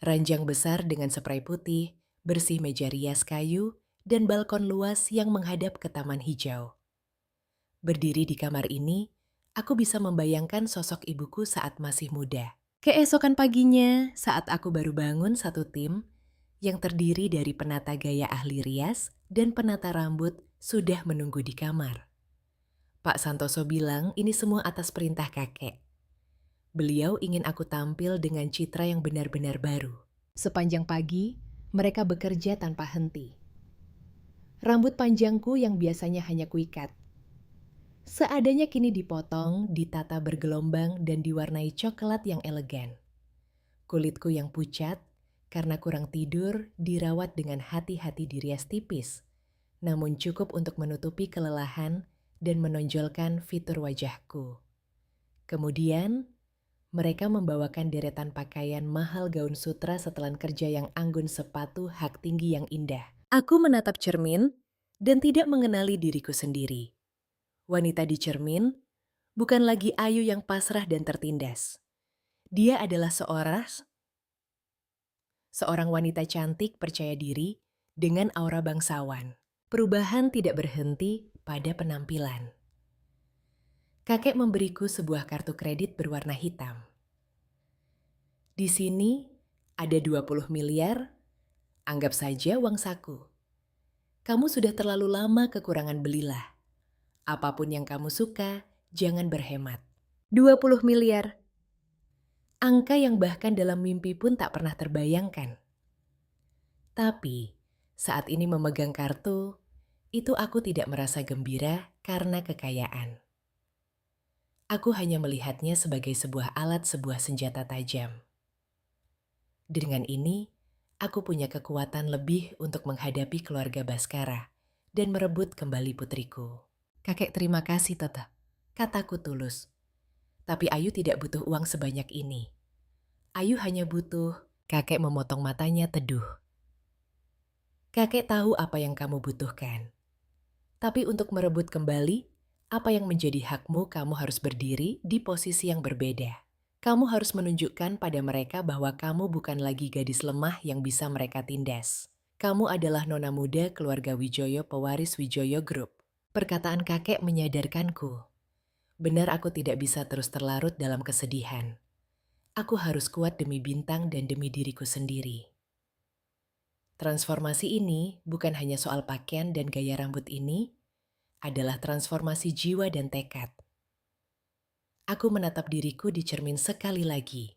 Ranjang besar dengan spray putih, bersih meja rias kayu, dan balkon luas yang menghadap ke taman hijau. Berdiri di kamar ini, aku bisa membayangkan sosok ibuku saat masih muda. Keesokan paginya, saat aku baru bangun satu tim, yang terdiri dari penata gaya ahli rias dan penata rambut sudah menunggu di kamar. Pak Santoso bilang ini semua atas perintah kakek. Beliau ingin aku tampil dengan citra yang benar-benar baru. Sepanjang pagi, mereka bekerja tanpa henti. Rambut panjangku yang biasanya hanya kuikat, seadanya kini dipotong, ditata bergelombang dan diwarnai coklat yang elegan. Kulitku yang pucat, karena kurang tidur, dirawat dengan hati-hati dirias tipis, namun cukup untuk menutupi kelelahan dan menonjolkan fitur wajahku. Kemudian, mereka membawakan deretan pakaian mahal gaun sutra setelan kerja yang anggun sepatu hak tinggi yang indah. Aku menatap cermin dan tidak mengenali diriku sendiri. Wanita di cermin bukan lagi Ayu yang pasrah dan tertindas. Dia adalah seorang wanita cantik percaya diri dengan aura bangsawan. Perubahan tidak berhenti pada penampilan. Kakek memberiku sebuah kartu kredit berwarna hitam. Di sini ada 20 miliar, anggap saja uang saku. Kamu sudah terlalu lama kekurangan belilah. Apapun yang kamu suka, jangan berhemat. 20 miliar. Angka yang bahkan dalam mimpi pun tak pernah terbayangkan. Tapi, saat ini memegang kartu, itu aku tidak merasa gembira karena kekayaan. Aku hanya melihatnya sebagai sebuah alat, sebuah senjata tajam. Dengan ini, aku punya kekuatan lebih untuk menghadapi keluarga Baskara dan merebut kembali putriku. Kakek terima kasih, Tata. Kataku tulus. Tapi Ayu tidak butuh uang sebanyak ini. Ayu hanya butuh... Kakek memotong matanya teduh. Kakek tahu apa yang kamu butuhkan. Tapi untuk merebut kembali, apa yang menjadi hakmu, kamu harus berdiri di posisi yang berbeda. Kamu harus menunjukkan pada mereka bahwa kamu bukan lagi gadis lemah yang bisa mereka tindas. Kamu adalah nona muda keluarga Wijoyo, pewaris Wijoyo Group. Perkataan kakek menyadarkanku. Benar, aku tidak bisa terus terlarut dalam kesedihan. Aku harus kuat demi Bintang dan demi diriku sendiri. Transformasi ini bukan hanya soal pakaian dan gaya rambut ini, adalah transformasi jiwa dan tekad. Aku menatap diriku di cermin sekali lagi.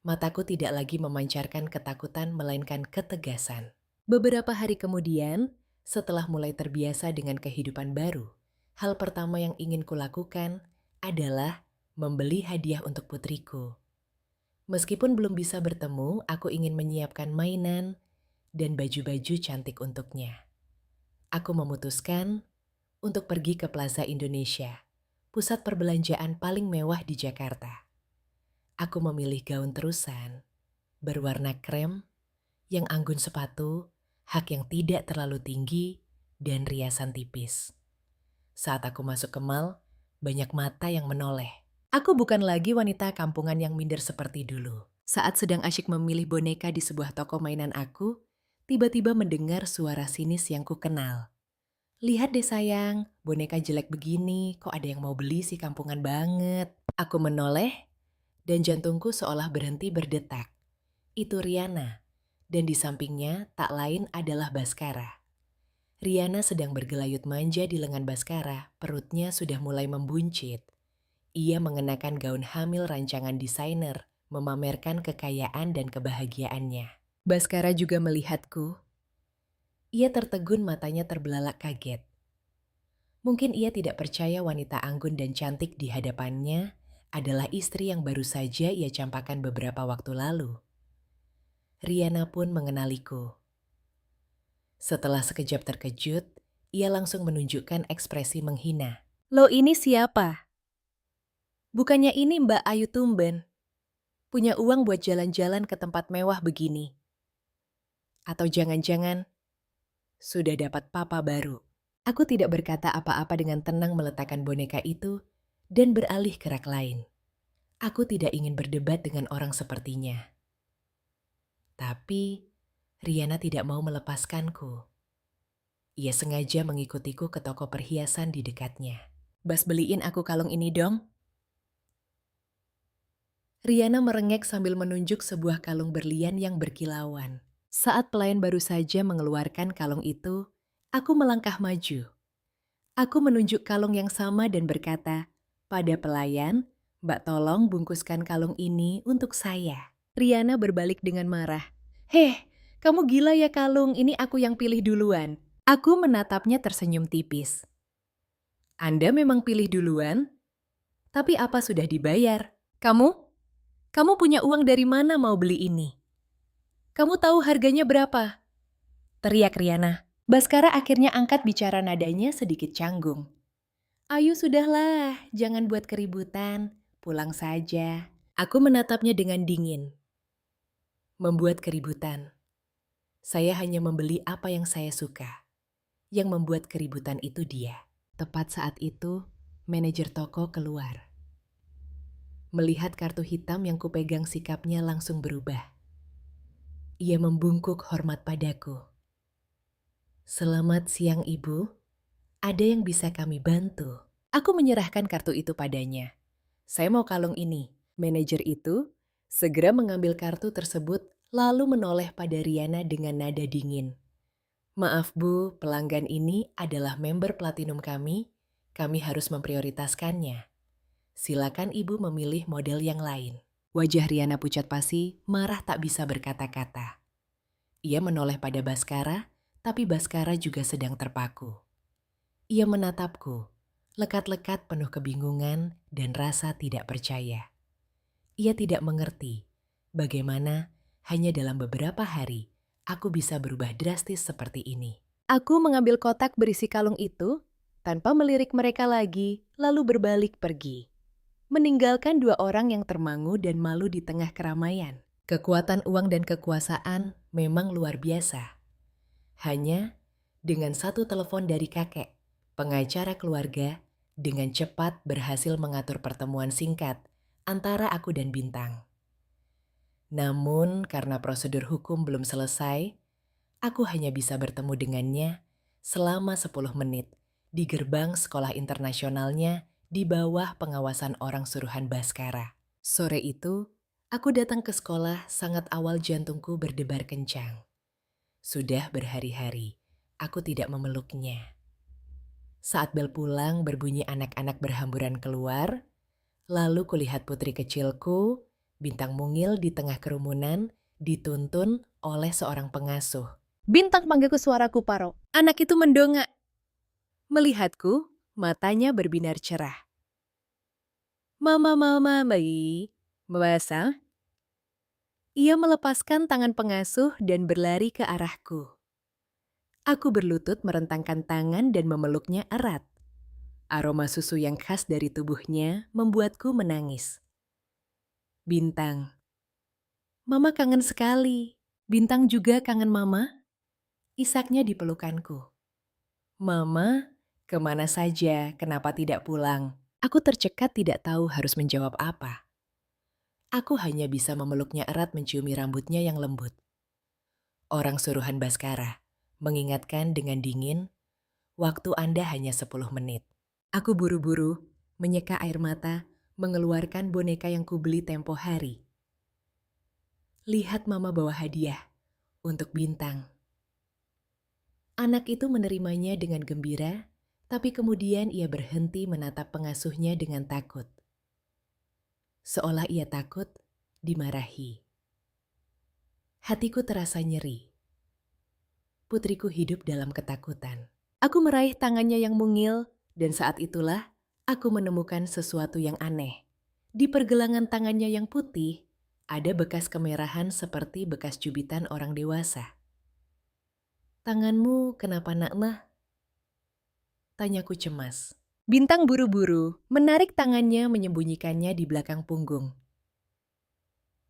Mataku tidak lagi memancarkan ketakutan melainkan ketegasan. Beberapa hari kemudian, setelah mulai terbiasa dengan kehidupan baru, hal pertama yang ingin kulakukan adalah membeli hadiah untuk putriku. Meskipun belum bisa bertemu, aku ingin menyiapkan mainan dan baju-baju cantik untuknya. Aku memutuskan untuk pergi ke Plaza Indonesia, pusat perbelanjaan paling mewah di Jakarta. Aku memilih gaun terusan, berwarna krem, yang anggun sepatu, hak yang tidak terlalu tinggi, dan riasan tipis. Saat aku masuk ke mall, banyak mata yang menoleh. Aku bukan lagi wanita kampungan yang minder seperti dulu. Saat sedang asyik memilih boneka di sebuah toko mainan aku, tiba-tiba mendengar suara sinis yang ku kenal. Lihat deh sayang, boneka jelek begini, kok ada yang mau beli sih, kampungan banget. Aku menoleh, dan jantungku seolah berhenti berdetak. Itu Riana, dan di sampingnya tak lain adalah Baskara. Riana sedang bergelayut manja di lengan Baskara, perutnya sudah mulai membuncit. Ia mengenakan gaun hamil rancangan desainer, memamerkan kekayaan dan kebahagiaannya. Baskara juga melihatku. Ia tertegun, matanya terbelalak kaget. Mungkin ia tidak percaya wanita anggun dan cantik di hadapannya adalah istri yang baru saja ia campakkan beberapa waktu lalu. Riana pun mengenaliku. Setelah sekejap terkejut, ia langsung menunjukkan ekspresi menghina. Lo ini siapa? Bukannya ini Mbak Ayu tumben. Punya uang buat jalan-jalan ke tempat mewah begini. Atau jangan-jangan sudah dapat papa baru. Aku tidak berkata apa-apa, dengan tenang meletakkan boneka itu dan beralih ke rak lain. Aku tidak ingin berdebat dengan orang sepertinya. Tapi Riana tidak mau melepaskanku. Ia sengaja mengikutiku ke toko perhiasan di dekatnya. Bas, beliin aku kalung ini dong. Riana merengek sambil menunjuk sebuah kalung berlian yang berkilauan. Saat pelayan baru saja mengeluarkan kalung itu, aku melangkah maju. Aku menunjuk kalung yang sama dan berkata, "Pada pelayan, Mbak tolong bungkuskan kalung ini untuk saya." Riana berbalik dengan marah. "Heh, kamu gila ya kalung, ini aku yang pilih duluan." Aku menatapnya tersenyum tipis. "Anda memang pilih duluan? Tapi apa sudah dibayar? Kamu? Kamu punya uang dari mana mau beli ini? Kamu tahu harganya berapa?" Teriak Riana. Baskara akhirnya angkat bicara, nadanya sedikit canggung. "Ayo sudahlah, jangan buat keributan. Pulang saja." Aku menatapnya dengan dingin. Membuat keributan. Saya hanya membeli apa yang saya suka. Yang membuat keributan itu dia. Tepat saat itu, manajer toko keluar. Melihat kartu hitam yang kupegang, sikapnya langsung berubah. Ia membungkuk hormat padaku. "Selamat siang, Ibu. Ada yang bisa kami bantu?" Aku menyerahkan kartu itu padanya. "Saya mau kalung ini." Manajer itu segera mengambil kartu tersebut lalu menoleh pada Riana dengan nada dingin. "Maaf Bu, pelanggan ini adalah member platinum kami. Kami harus memprioritaskannya. Silakan Ibu memilih model yang lain." Wajah Riana pucat pasi, marah tak bisa berkata-kata. Ia menoleh pada Baskara, tapi Baskara juga sedang terpaku. Ia menatapku, lekat-lekat penuh kebingungan dan rasa tidak percaya. Ia tidak mengerti bagaimana hanya dalam beberapa hari aku bisa berubah drastis seperti ini. Aku mengambil kotak berisi kalung itu tanpa melirik mereka lagi, lalu berbalik pergi. Meninggalkan dua orang yang termangu dan malu di tengah keramaian. Kekuatan uang dan kekuasaan memang luar biasa. Hanya dengan satu telepon dari kakek, pengacara keluarga, dengan cepat berhasil mengatur pertemuan singkat antara aku dan Bintang. Namun karena prosedur hukum belum selesai, aku hanya bisa bertemu dengannya selama 10 menit di gerbang sekolah internasionalnya di bawah pengawasan orang suruhan Baskara. Sore itu, aku datang ke sekolah sangat awal, jantungku berdebar kencang. Sudah berhari-hari, aku tidak memeluknya. Saat bel pulang berbunyi, anak-anak berhamburan keluar, lalu kulihat putri kecilku, Bintang mungil di tengah kerumunan, dituntun oleh seorang pengasuh. "Bintang," panggilku suaraku parau. Anak itu mendongak. Melihatku, matanya berbinar cerah. "Mama, bayi, basah?" Ia melepaskan tangan pengasuh dan berlari ke arahku. Aku berlutut, merentangkan tangan dan memeluknya erat. Aroma susu yang khas dari tubuhnya membuatku menangis. "Bintang, Mama kangen sekali. Bintang juga kangen Mama?" Isaknya di pelukanku. "Mama, kemana saja? Kenapa tidak pulang?" Aku tercekat, tidak tahu harus menjawab apa. Aku hanya bisa memeluknya erat, menciumi rambutnya yang lembut. Orang suruhan Baskara mengingatkan dengan dingin, "Waktu Anda hanya 10 menit." Aku buru-buru menyeka air mata, mengeluarkan boneka yang kubeli tempo hari. "Lihat, Mama bawa hadiah untuk Bintang." Anak itu menerimanya dengan gembira, tapi kemudian ia berhenti menatap pengasuhnya dengan takut. Seolah ia takut dimarahi. Hatiku terasa nyeri. Putriku hidup dalam ketakutan. Aku meraih tangannya yang mungil, dan saat itulah aku menemukan sesuatu yang aneh. Di pergelangan tangannya yang putih, ada bekas kemerahan seperti bekas cubitan orang dewasa. "Tanganmu kenapa, Nak?" Tanyaku cemas. Bintang buru-buru menarik tangannya, menyembunyikannya di belakang punggung.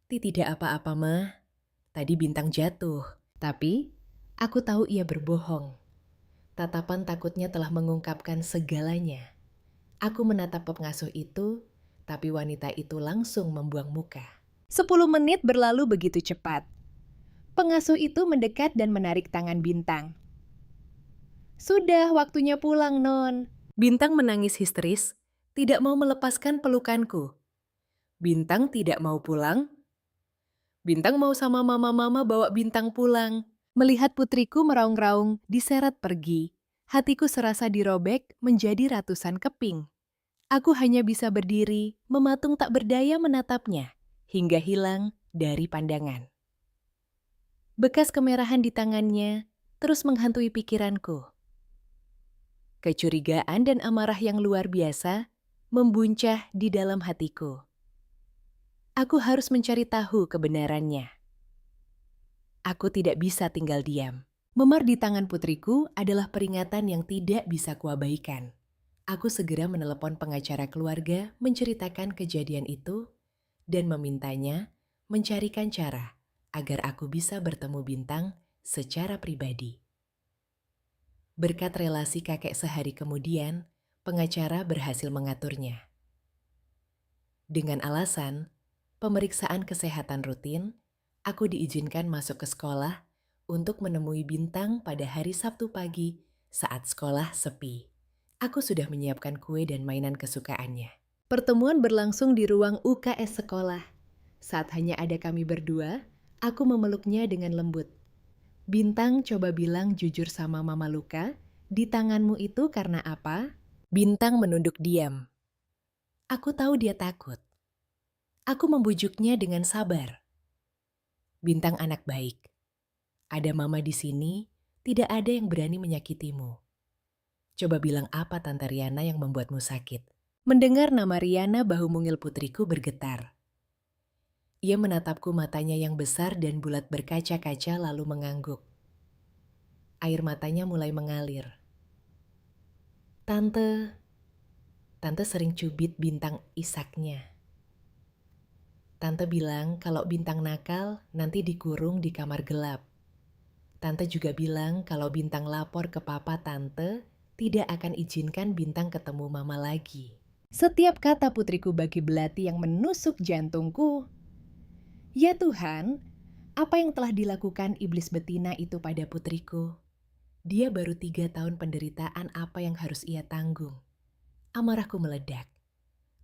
"Tidak apa-apa, Ma. Tadi Bintang jatuh." Tapi aku tahu ia berbohong. Tatapan takutnya telah mengungkapkan segalanya. Aku menatap pengasuh itu, tapi wanita itu langsung membuang muka. 10 menit berlalu begitu cepat. Pengasuh itu mendekat dan menarik tangan Bintang. "Sudah waktunya pulang, Non." Bintang menangis histeris, tidak mau melepaskan pelukanku. "Bintang tidak mau pulang?" Bintang mau sama mama-mama bawa Bintang pulang. Melihat putriku meraung-raung, diseret pergi. Hatiku serasa dirobek menjadi ratusan keping. Aku hanya bisa berdiri, mematung tak berdaya menatapnya, hingga hilang dari pandangan. Bekas kemerahan di tangannya terus menghantui pikiranku. Kecurigaan dan amarah yang luar biasa membuncah di dalam hatiku. Aku harus mencari tahu kebenarannya. Aku tidak bisa tinggal diam. Memar di tangan putriku adalah peringatan yang tidak bisa kuabaikan. Aku segera menelepon pengacara keluarga menceritakan kejadian itu dan memintanya mencarikan cara agar aku bisa bertemu Bintang secara pribadi. Berkat relasi kakek sehari kemudian, pengacara berhasil mengaturnya. Dengan alasan pemeriksaan kesehatan rutin, aku diizinkan masuk ke sekolah untuk menemui Bintang pada hari Sabtu pagi saat sekolah sepi. Aku sudah menyiapkan kue dan mainan kesukaannya. Pertemuan berlangsung di ruang UKS sekolah. Saat hanya ada kami berdua, aku memeluknya dengan lembut. Bintang coba bilang jujur sama Mama Luka, di tanganmu itu karena apa? Bintang menunduk diam. Aku tahu dia takut. Aku membujuknya dengan sabar. Bintang anak baik. Ada Mama di sini, tidak ada yang berani menyakitimu. Coba bilang apa Tante Riana yang membuatmu sakit? Mendengar nama Riana, bahu mungil putriku bergetar. Ia menatapku matanya yang besar dan bulat berkaca-kaca lalu mengangguk. Air matanya mulai mengalir. Tante sering cubit Bintang isaknya. Tante bilang kalau Bintang nakal nanti dikurung di kamar gelap. Tante juga bilang kalau Bintang lapor ke papa Tante tidak akan izinkan Bintang ketemu Mama lagi. Setiap kata putriku bagi belati yang menusuk jantungku. Ya Tuhan, apa yang telah dilakukan iblis betina itu pada putriku? Dia baru 3 tahun penderitaan apa yang harus ia tanggung. Amarahku meledak,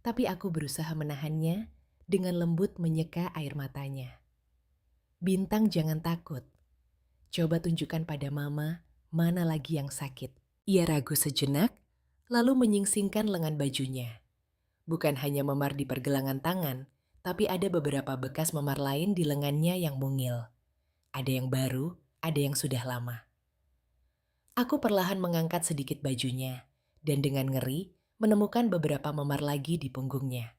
tapi aku berusaha menahannya dengan lembut menyeka air matanya. Bintang jangan takut. Coba tunjukkan pada Mama mana lagi yang sakit. Ia ragu sejenak, lalu menyingsingkan lengan bajunya. Bukan hanya memar di pergelangan tangan, tapi ada beberapa bekas memar lain di lengannya yang mungil. Ada yang baru, ada yang sudah lama. Aku perlahan mengangkat sedikit bajunya, dan dengan ngeri menemukan beberapa memar lagi di punggungnya.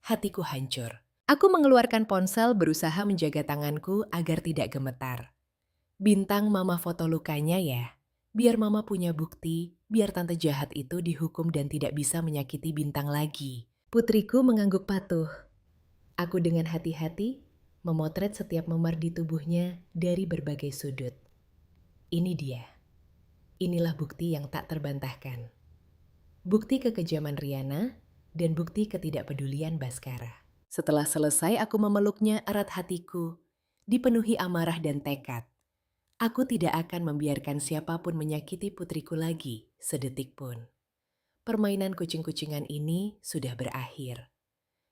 Hatiku hancur. Aku mengeluarkan ponsel berusaha menjaga tanganku agar tidak gemetar. Bintang Mama foto lukanya ya, biar Mama punya bukti, biar tante jahat itu dihukum dan tidak bisa menyakiti Bintang lagi. Putriku mengangguk patuh. Aku dengan hati-hati memotret setiap memar di tubuhnya dari berbagai sudut. Ini dia. Inilah bukti yang tak terbantahkan. Bukti kekejaman Riana dan bukti ketidakpedulian Baskara. Setelah selesai aku memeluknya erat hatiku, dipenuhi amarah dan tekad. Aku tidak akan membiarkan siapapun menyakiti putriku lagi sedetik pun. Permainan kucing-kucingan ini sudah berakhir.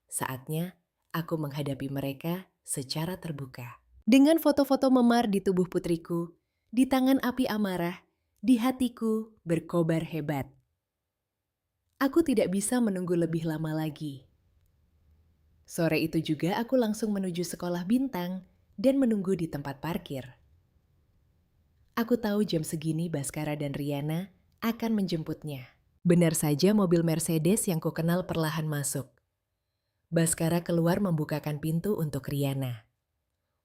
Saatnya aku menghadapi mereka secara terbuka. Dengan foto-foto memar di tubuh putriku, di tangan api amarah, di hatiku berkobar hebat. Aku tidak bisa menunggu lebih lama lagi. Sore itu juga aku langsung menuju sekolah Bintang dan menunggu di tempat parkir. Aku tahu jam segini Baskara dan Riana akan menjemputnya. Benar saja mobil Mercedes yang kukenal perlahan masuk. Baskara keluar membukakan pintu untuk Riana.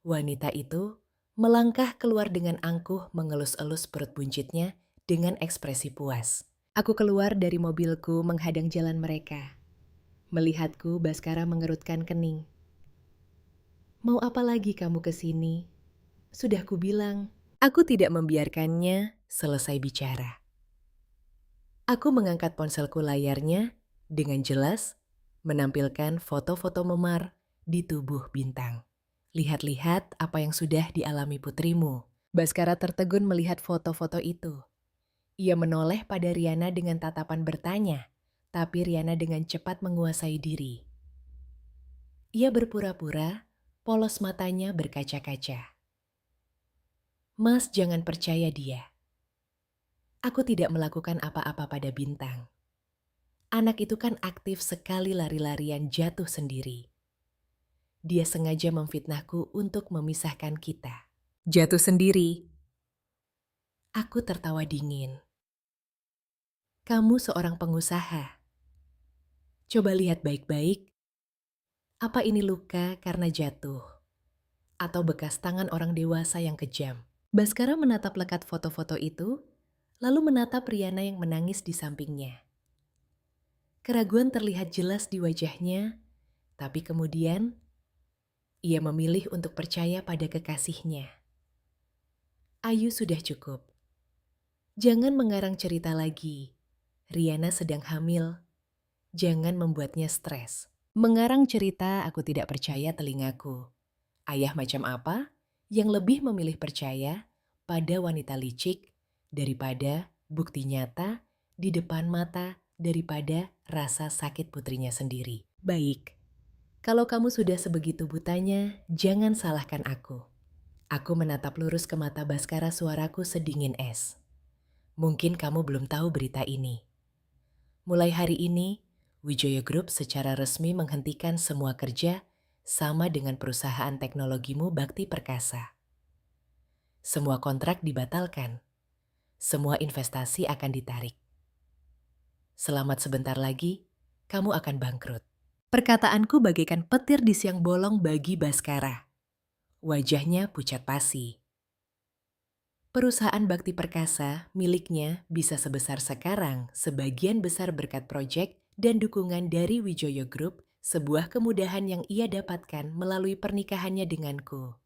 Wanita itu melangkah keluar dengan angkuh mengelus-elus perut buncitnya dengan ekspresi puas. Aku keluar dari mobilku menghadang jalan mereka. Melihatku, Baskara mengerutkan kening. Mau apa lagi kamu ke sini? Sudah kubilang, aku tidak membiarkannya selesai bicara. Aku mengangkat ponselku layarnya dengan jelas menampilkan foto-foto memar di tubuh Bintang. Lihat-lihat apa yang sudah dialami putrimu. Baskara tertegun melihat foto-foto itu. Ia menoleh pada Riana dengan tatapan bertanya, tapi Riana dengan cepat menguasai diri. Ia berpura-pura Polos matanya berkaca-kaca. Mas, jangan percaya dia. Aku tidak melakukan apa-apa pada Bintang. Anak itu kan aktif sekali lari-larian jatuh sendiri. Dia sengaja memfitnahku untuk memisahkan kita. Jatuh sendiri. Aku tertawa dingin. Kamu seorang pengusaha. Coba lihat baik-baik. Apa ini luka karena jatuh? Atau bekas tangan orang dewasa yang kejam? Baskara menatap lekat foto-foto itu, lalu menatap Riana yang menangis di sampingnya. Keraguan terlihat jelas di wajahnya, tapi kemudian ia memilih untuk percaya pada kekasihnya. Ayu, sudah cukup. Jangan mengarang cerita lagi. Riana sedang hamil. Jangan membuatnya stres. Mengarang cerita aku tidak percaya telingaku. Ayah macam apa yang lebih memilih percaya pada wanita licik daripada bukti nyata di depan mata daripada rasa sakit putrinya sendiri. Baik, kalau kamu sudah sebegitu butanya, jangan salahkan aku. Aku menatap lurus ke mata Baskara, suaraku sedingin es. Mungkin kamu belum tahu berita ini. Mulai hari ini, Wijaya Group secara resmi menghentikan semua kerja sama dengan perusahaan teknologimu Bakti Perkasa. Semua kontrak dibatalkan. Semua investasi akan ditarik. Selamat, sebentar lagi, kamu akan bangkrut. Perkataanku bagaikan petir di siang bolong bagi Baskara. Wajahnya pucat pasi. Perusahaan Bakti Perkasa miliknya bisa sebesar sekarang sebagian besar berkat proyek dan dukungan dari Wijaya Group, sebuah kemudahan yang ia dapatkan melalui pernikahannya denganku.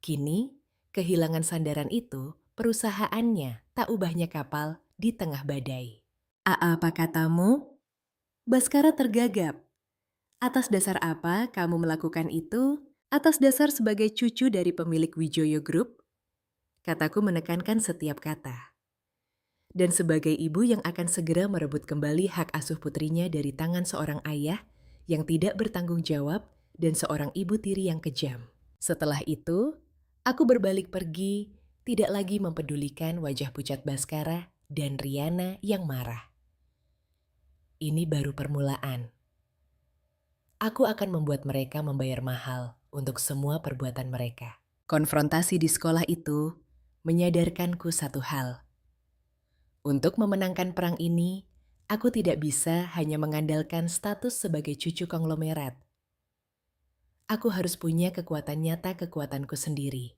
Kini, kehilangan sandaran itu, perusahaannya tak ubahnya kapal di tengah badai. Apa katamu? Baskara tergagap. Atas dasar apa kamu melakukan itu? Atas dasar sebagai cucu dari pemilik Wijaya Group? Kataku menekankan setiap kata. Dan sebagai ibu yang akan segera merebut kembali hak asuh putrinya dari tangan seorang ayah yang tidak bertanggung jawab dan seorang ibu tiri yang kejam. Setelah itu, aku berbalik pergi, tidak lagi mempedulikan wajah pucat Baskara dan Riana yang marah. Ini baru permulaan. Aku akan membuat mereka membayar mahal untuk semua perbuatan mereka. Konfrontasi di sekolah itu menyadarkanku satu hal. Untuk memenangkan perang ini, aku tidak bisa hanya mengandalkan status sebagai cucu konglomerat. Aku harus punya kekuatan nyata, kekuatanku sendiri.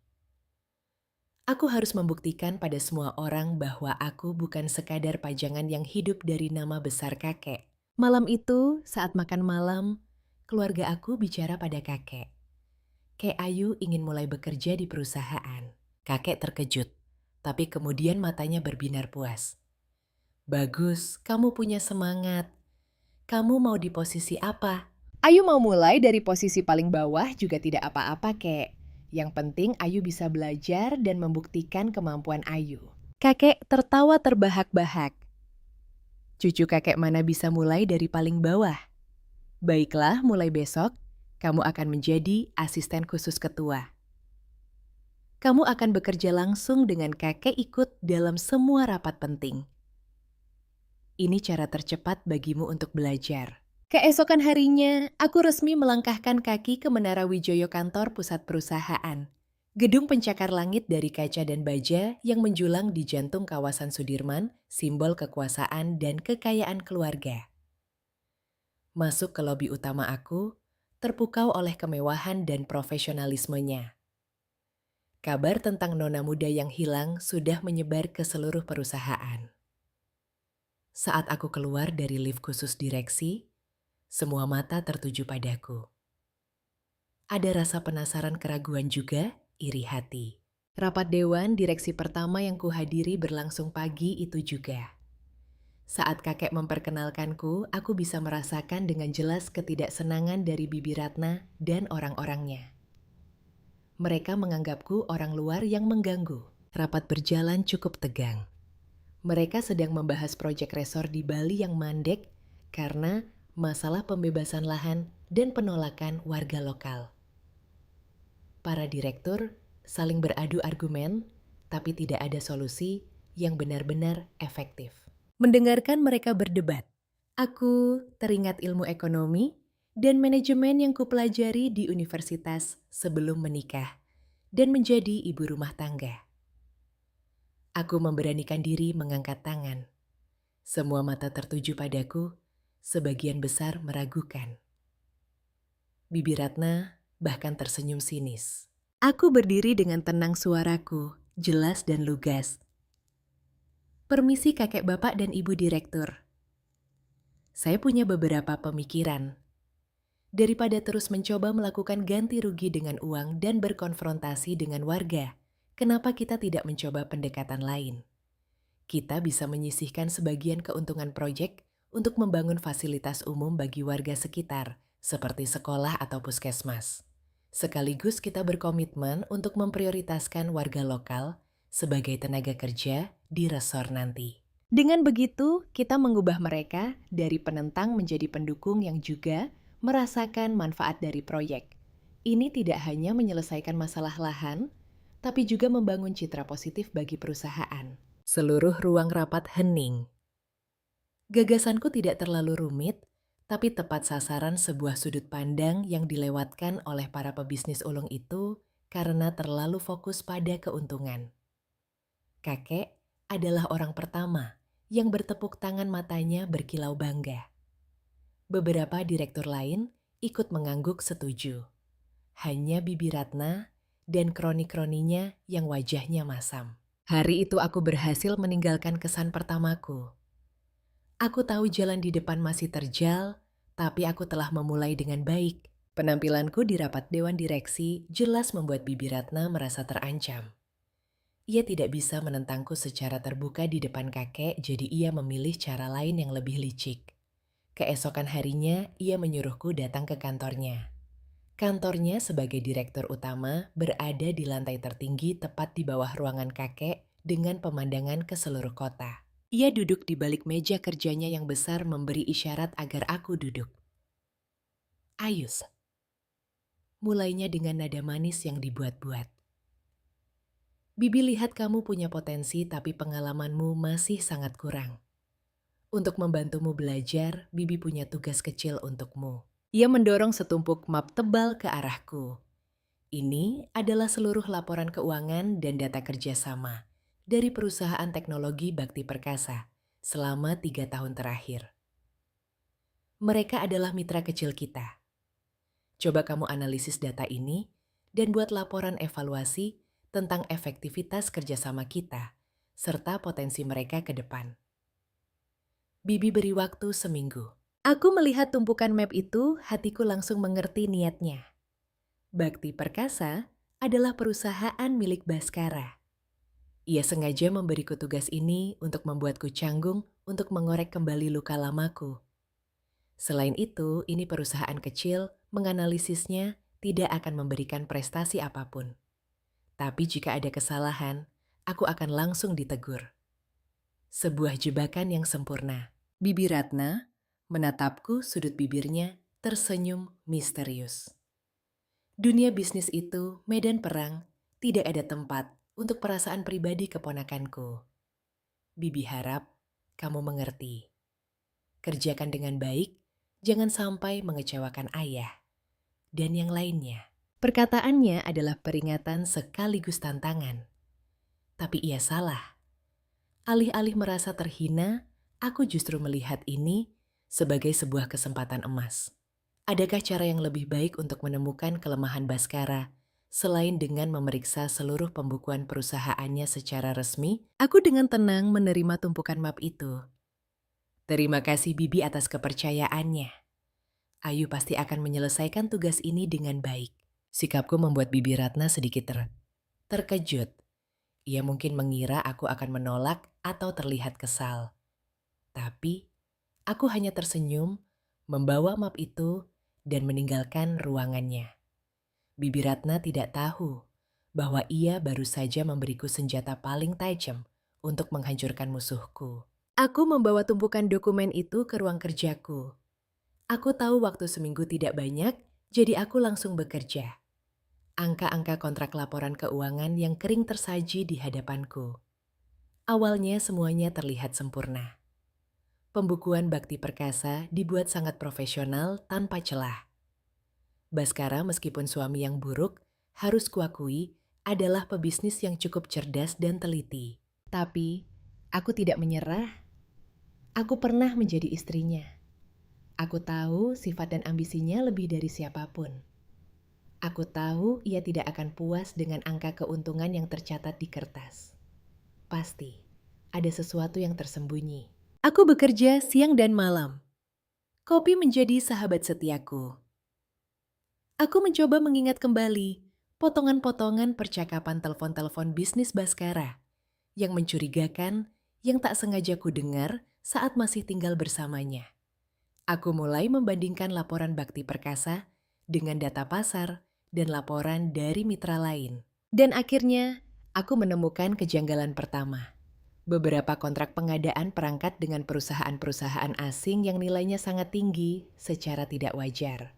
Aku harus membuktikan pada semua orang bahwa aku bukan sekadar pajangan yang hidup dari nama besar kakek. Malam itu, saat makan malam, keluarga aku bicara pada kakek. Kek Ayu ingin mulai bekerja di perusahaan. Kakek terkejut, tapi kemudian matanya berbinar puas. Bagus, kamu punya semangat. Kamu mau di posisi apa? Ayu mau mulai dari posisi paling bawah juga tidak apa-apa, Kek. Yang penting Ayu bisa belajar dan membuktikan kemampuan Ayu. Kakek tertawa terbahak-bahak. Cucu kakek mana bisa mulai dari paling bawah? Baiklah, mulai besok, kamu akan menjadi asisten khusus ketua. Kamu akan bekerja langsung dengan kakek, ikut dalam semua rapat penting. Ini cara tercepat bagimu untuk belajar. Keesokan harinya, aku resmi melangkahkan kaki ke Menara Wijaya, kantor pusat perusahaan. Gedung pencakar langit dari kaca dan baja yang menjulang di jantung kawasan Sudirman, simbol kekuasaan dan kekayaan keluarga. Masuk ke lobi utama aku, terpukau oleh kemewahan dan profesionalismenya. Kabar tentang nona muda yang hilang sudah menyebar ke seluruh perusahaan. Saat aku keluar dari lift khusus direksi, semua mata tertuju padaku. Ada rasa penasaran, keraguan juga, iri hati. Rapat dewan direksi pertama yang kuhadiri berlangsung pagi itu juga. Saat kakek memperkenalkanku, aku bisa merasakan dengan jelas ketidaksenangan dari Bibi Ratna dan orang-orangnya. Mereka menganggapku orang luar yang mengganggu. Rapat berjalan cukup tegang. Mereka sedang membahas proyek resor di Bali yang mandek karena masalah pembebasan lahan dan penolakan warga lokal. Para direktur saling beradu argumen, tapi tidak ada solusi yang benar-benar efektif. Mendengarkan mereka berdebat, aku teringat ilmu ekonomi dan manajemen yang kupelajari di universitas sebelum menikah dan menjadi ibu rumah tangga. Aku memberanikan diri mengangkat tangan. Semua mata tertuju padaku, sebagian besar meragukan. Bibi Ratna bahkan tersenyum sinis. Aku berdiri dengan tenang, suaraku jelas dan lugas. Permisi kakek bapak dan ibu direktur. Saya punya beberapa pemikiran. Daripada terus mencoba melakukan ganti rugi dengan uang dan berkonfrontasi dengan warga, kenapa kita tidak mencoba pendekatan lain? Kita bisa menyisihkan sebagian keuntungan proyek untuk membangun fasilitas umum bagi warga sekitar, seperti sekolah atau puskesmas. Sekaligus kita berkomitmen untuk memprioritaskan warga lokal sebagai tenaga kerja di resor nanti. Dengan begitu, kita mengubah mereka dari penentang menjadi pendukung yang juga merasakan manfaat dari proyek. Ini tidak hanya menyelesaikan masalah lahan, tapi juga membangun citra positif bagi perusahaan. Seluruh ruang rapat hening. Gagasanku tidak terlalu rumit, tapi tepat sasaran sebuah sudut pandang yang dilewatkan oleh para pebisnis ulung itu karena terlalu fokus pada keuntungan. Kakek adalah orang pertama yang bertepuk tangan, matanya berkilau bangga. Beberapa direktur lain ikut mengangguk setuju. Hanya Bibi Ratna dan kroni-kroninya yang wajahnya masam. Hari itu aku berhasil meninggalkan kesan pertamaku. Aku tahu jalan di depan masih terjal, tapi aku telah memulai dengan baik. Penampilanku di rapat dewan direksi jelas membuat Bibi Ratna merasa terancam. Ia tidak bisa menentangku secara terbuka di depan kakek, jadi ia memilih cara lain yang lebih licik. Keesokan harinya, ia menyuruhku datang ke kantornya. Kantornya sebagai direktur utama berada di lantai tertinggi tepat di bawah ruangan kakek dengan pemandangan ke seluruh kota. Ia duduk di balik meja kerjanya yang besar memberi isyarat agar aku duduk. Ayus. Mulainya dengan nada manis yang dibuat-buat. Bibi lihat kamu punya potensi tapi pengalamanmu masih sangat kurang. Untuk membantumu belajar, Bibi punya tugas kecil untukmu. Ia mendorong setumpuk map tebal ke arahku. Ini adalah seluruh laporan keuangan dan data kerjasama dari perusahaan teknologi Bakti Perkasa selama 3 tahun terakhir. Mereka adalah mitra kecil kita. Coba kamu analisis data ini dan buat laporan evaluasi tentang efektivitas kerjasama kita serta potensi mereka ke depan. Bibi beri waktu seminggu. Aku melihat tumpukan map itu, hatiku langsung mengerti niatnya. Bakti Perkasa adalah perusahaan milik Baskara. Ia sengaja memberiku tugas ini untuk membuatku canggung untuk mengorek kembali luka lamaku. Selain itu, ini perusahaan kecil, menganalisisnya tidak akan memberikan prestasi apapun. Tapi jika ada kesalahan, aku akan langsung ditegur. Sebuah jebakan yang sempurna. Bibi Ratna menatapku, sudut bibirnya tersenyum misterius. Dunia bisnis itu medan perang, tidak ada tempat untuk perasaan pribadi keponakanku. Bibi harap kamu mengerti. Kerjakan dengan baik, jangan sampai mengecewakan ayah dan yang lainnya. Perkataannya adalah peringatan sekaligus tantangan. Tapi ia salah. Alih-alih merasa terhina, aku justru melihat ini sebagai sebuah kesempatan emas. Adakah cara yang lebih baik untuk menemukan kelemahan Baskara selain dengan memeriksa seluruh pembukuan perusahaannya secara resmi? Aku dengan tenang menerima tumpukan map itu. Terima kasih Bibi atas kepercayaannya. Ayu pasti akan menyelesaikan tugas ini dengan baik. Sikapku membuat Bibi Ratna sedikit terkejut. Ia mungkin mengira aku akan menolak atau terlihat kesal. Tapi aku hanya tersenyum, membawa map itu, dan meninggalkan ruangannya. Bibi Ratna tidak tahu bahwa ia baru saja memberiku senjata paling tajam untuk menghancurkan musuhku. Aku membawa tumpukan dokumen itu ke ruang kerjaku. Aku tahu waktu seminggu tidak banyak, jadi aku langsung bekerja. angka-angka kontrak laporan keuangan yang kering tersaji di hadapanku. Awalnya semuanya terlihat sempurna. Pembukuan Bakti Perkasa dibuat sangat profesional tanpa celah. Baskara meskipun suami yang buruk, harus kuakui adalah pebisnis yang cukup cerdas dan teliti. Tapi, aku tidak menyerah. Aku pernah menjadi istrinya. Aku tahu sifat dan ambisinya lebih dari siapapun. Aku tahu ia tidak akan puas dengan angka keuntungan yang tercatat di kertas. Pasti, ada sesuatu yang tersembunyi. Aku bekerja siang dan malam. Kopi menjadi sahabat setiaku. Aku mencoba mengingat kembali potongan-potongan percakapan telepon-telepon bisnis Baskara yang mencurigakan yang tak sengaja ku dengar saat masih tinggal bersamanya. Aku mulai membandingkan laporan Bakti Perkasa dengan data pasar dan laporan dari mitra lain. Dan akhirnya, aku menemukan kejanggalan pertama. Beberapa kontrak pengadaan perangkat dengan perusahaan-perusahaan asing yang nilainya sangat tinggi secara tidak wajar.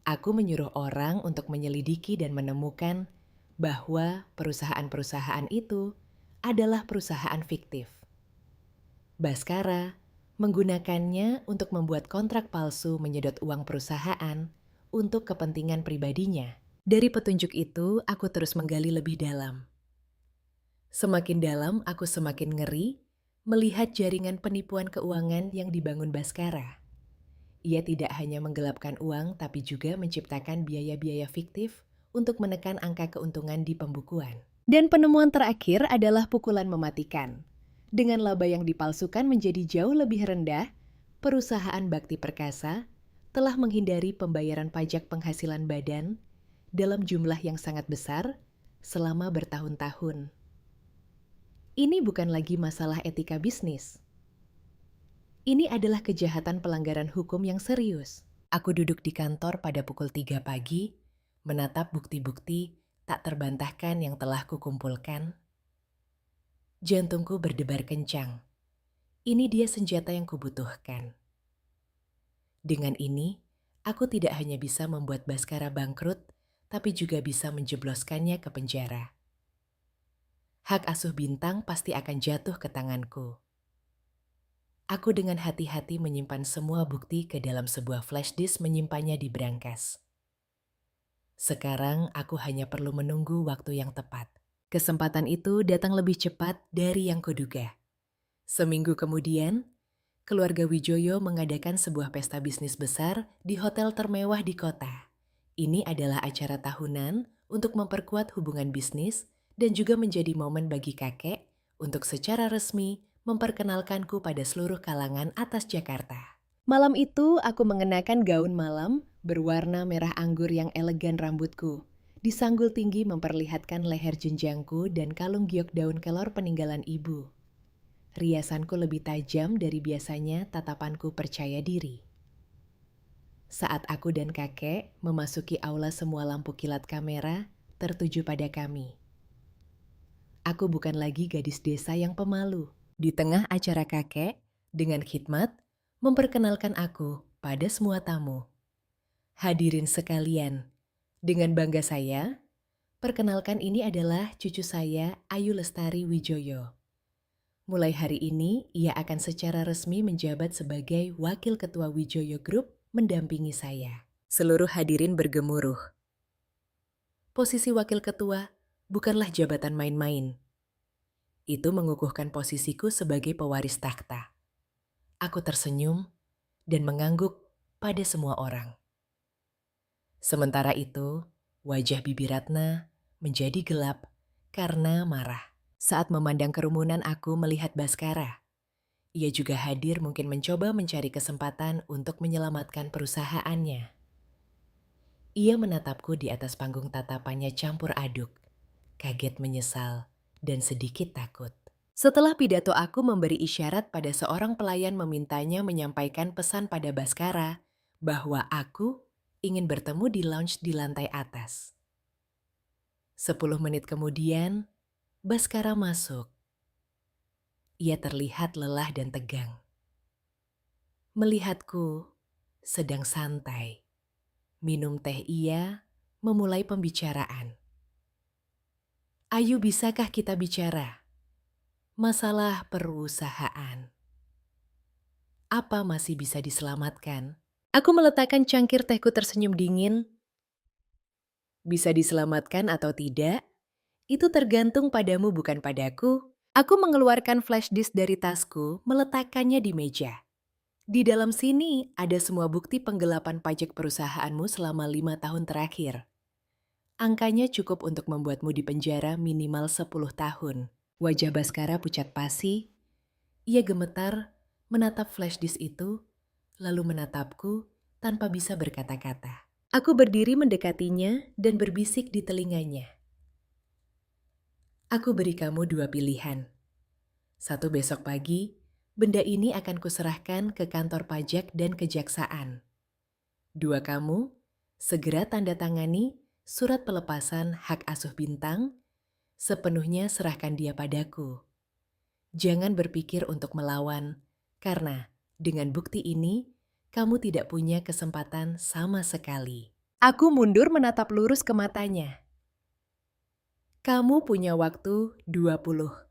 Aku menyuruh orang untuk menyelidiki dan menemukan bahwa perusahaan-perusahaan itu adalah perusahaan fiktif. Baskara menggunakannya untuk membuat kontrak palsu menyedot uang perusahaan untuk kepentingan pribadinya. Dari petunjuk itu, aku terus menggali lebih dalam. Semakin dalam, aku semakin ngeri melihat jaringan penipuan keuangan yang dibangun Baskara. Ia tidak hanya menggelapkan uang, tapi juga menciptakan biaya-biaya fiktif untuk menekan angka keuntungan di pembukuan. Dan penemuan terakhir adalah pukulan mematikan. Dengan laba yang dipalsukan menjadi jauh lebih rendah, perusahaan Bakti Perkasa telah menghindari pembayaran pajak penghasilan badan dalam jumlah yang sangat besar selama bertahun-tahun. Ini bukan lagi masalah etika bisnis. Ini adalah kejahatan pelanggaran hukum yang serius. Aku duduk di kantor pada pukul 3 pagi, menatap bukti-bukti tak terbantahkan yang telah kukumpulkan. Jantungku berdebar kencang. Ini dia senjata yang kubutuhkan. Dengan ini, aku tidak hanya bisa membuat Baskara bangkrut, tapi juga bisa menjebloskannya ke penjara. Hak asuh Bintang pasti akan jatuh ke tanganku. Aku dengan hati-hati menyimpan semua bukti ke dalam sebuah flash disk, menyimpannya di brankas. Sekarang aku hanya perlu menunggu waktu yang tepat. Kesempatan itu datang lebih cepat dari yang kuduga. Seminggu kemudian, keluarga Wijoyo mengadakan sebuah pesta bisnis besar di hotel termewah di kota. Ini adalah acara tahunan untuk memperkuat hubungan bisnis dan juga menjadi momen bagi kakek untuk secara resmi memperkenalkanku pada seluruh kalangan atas Jakarta. Malam itu aku mengenakan gaun malam berwarna merah anggur yang elegan, rambutku disanggul tinggi memperlihatkan leher jenjangku dan kalung giok daun kelor peninggalan ibu. Riasanku lebih tajam dari biasanya, tatapanku percaya diri. Saat aku dan kakek memasuki aula, semua lampu kilat kamera tertuju pada kami. Aku bukan lagi gadis desa yang pemalu. Di tengah acara, kakek dengan khidmat memperkenalkan aku pada semua tamu. Hadirin sekalian, dengan bangga saya, perkenalkan, ini adalah cucu saya, Ayu Lestari Wijoyo. Mulai hari ini, ia akan secara resmi menjabat sebagai Wakil Ketua Wijoyo Group mendampingi saya. Seluruh hadirin bergemuruh. Posisi Wakil Ketua bukanlah jabatan main-main. Itu mengukuhkan posisiku sebagai pewaris takhta. Aku tersenyum dan mengangguk pada semua orang. Sementara itu, wajah Bibi Ratna menjadi gelap karena marah. Saat memandang kerumunan, aku melihat Baskara. Ia juga hadir, mungkin mencoba mencari kesempatan untuk menyelamatkan perusahaannya. Ia menatapku di atas panggung, tatapannya campur aduk, kaget, menyesal, dan sedikit takut. Setelah pidato, aku memberi isyarat pada seorang pelayan memintanya menyampaikan pesan pada Baskara bahwa aku ingin bertemu di lounge di lantai atas. 10 menit kemudian, Baskara masuk. Ia terlihat lelah dan tegang. Melihatku sedang santai, minum teh, ia memulai pembicaraan. Ayu, bisakah kita bicara? Masalah perusahaan. Apa masih bisa diselamatkan? Aku meletakkan cangkir tehku tersenyum dingin. Bisa diselamatkan atau tidak, itu tergantung padamu bukan padaku. Aku mengeluarkan flash disk dari tasku, meletakkannya di meja. Di dalam sini ada semua bukti penggelapan pajak perusahaanmu selama 5 tahun terakhir. Angkanya cukup untuk membuatmu di penjara minimal 10 tahun. Wajah Baskara pucat pasi. Ia gemetar menatap flash disk itu, lalu menatapku tanpa bisa berkata-kata. Aku berdiri mendekatinya dan berbisik di telinganya. Aku beri kamu 2 pilihan. Satu, besok pagi, benda ini akan kuserahkan ke kantor pajak dan kejaksaan. 2, kamu segera tanda tangani surat pelepasan hak asuh Bintang, sepenuhnya serahkan dia padaku. Jangan berpikir untuk melawan, karena dengan bukti ini, kamu tidak punya kesempatan sama sekali. Aku mundur menatap lurus ke matanya. Kamu punya waktu 24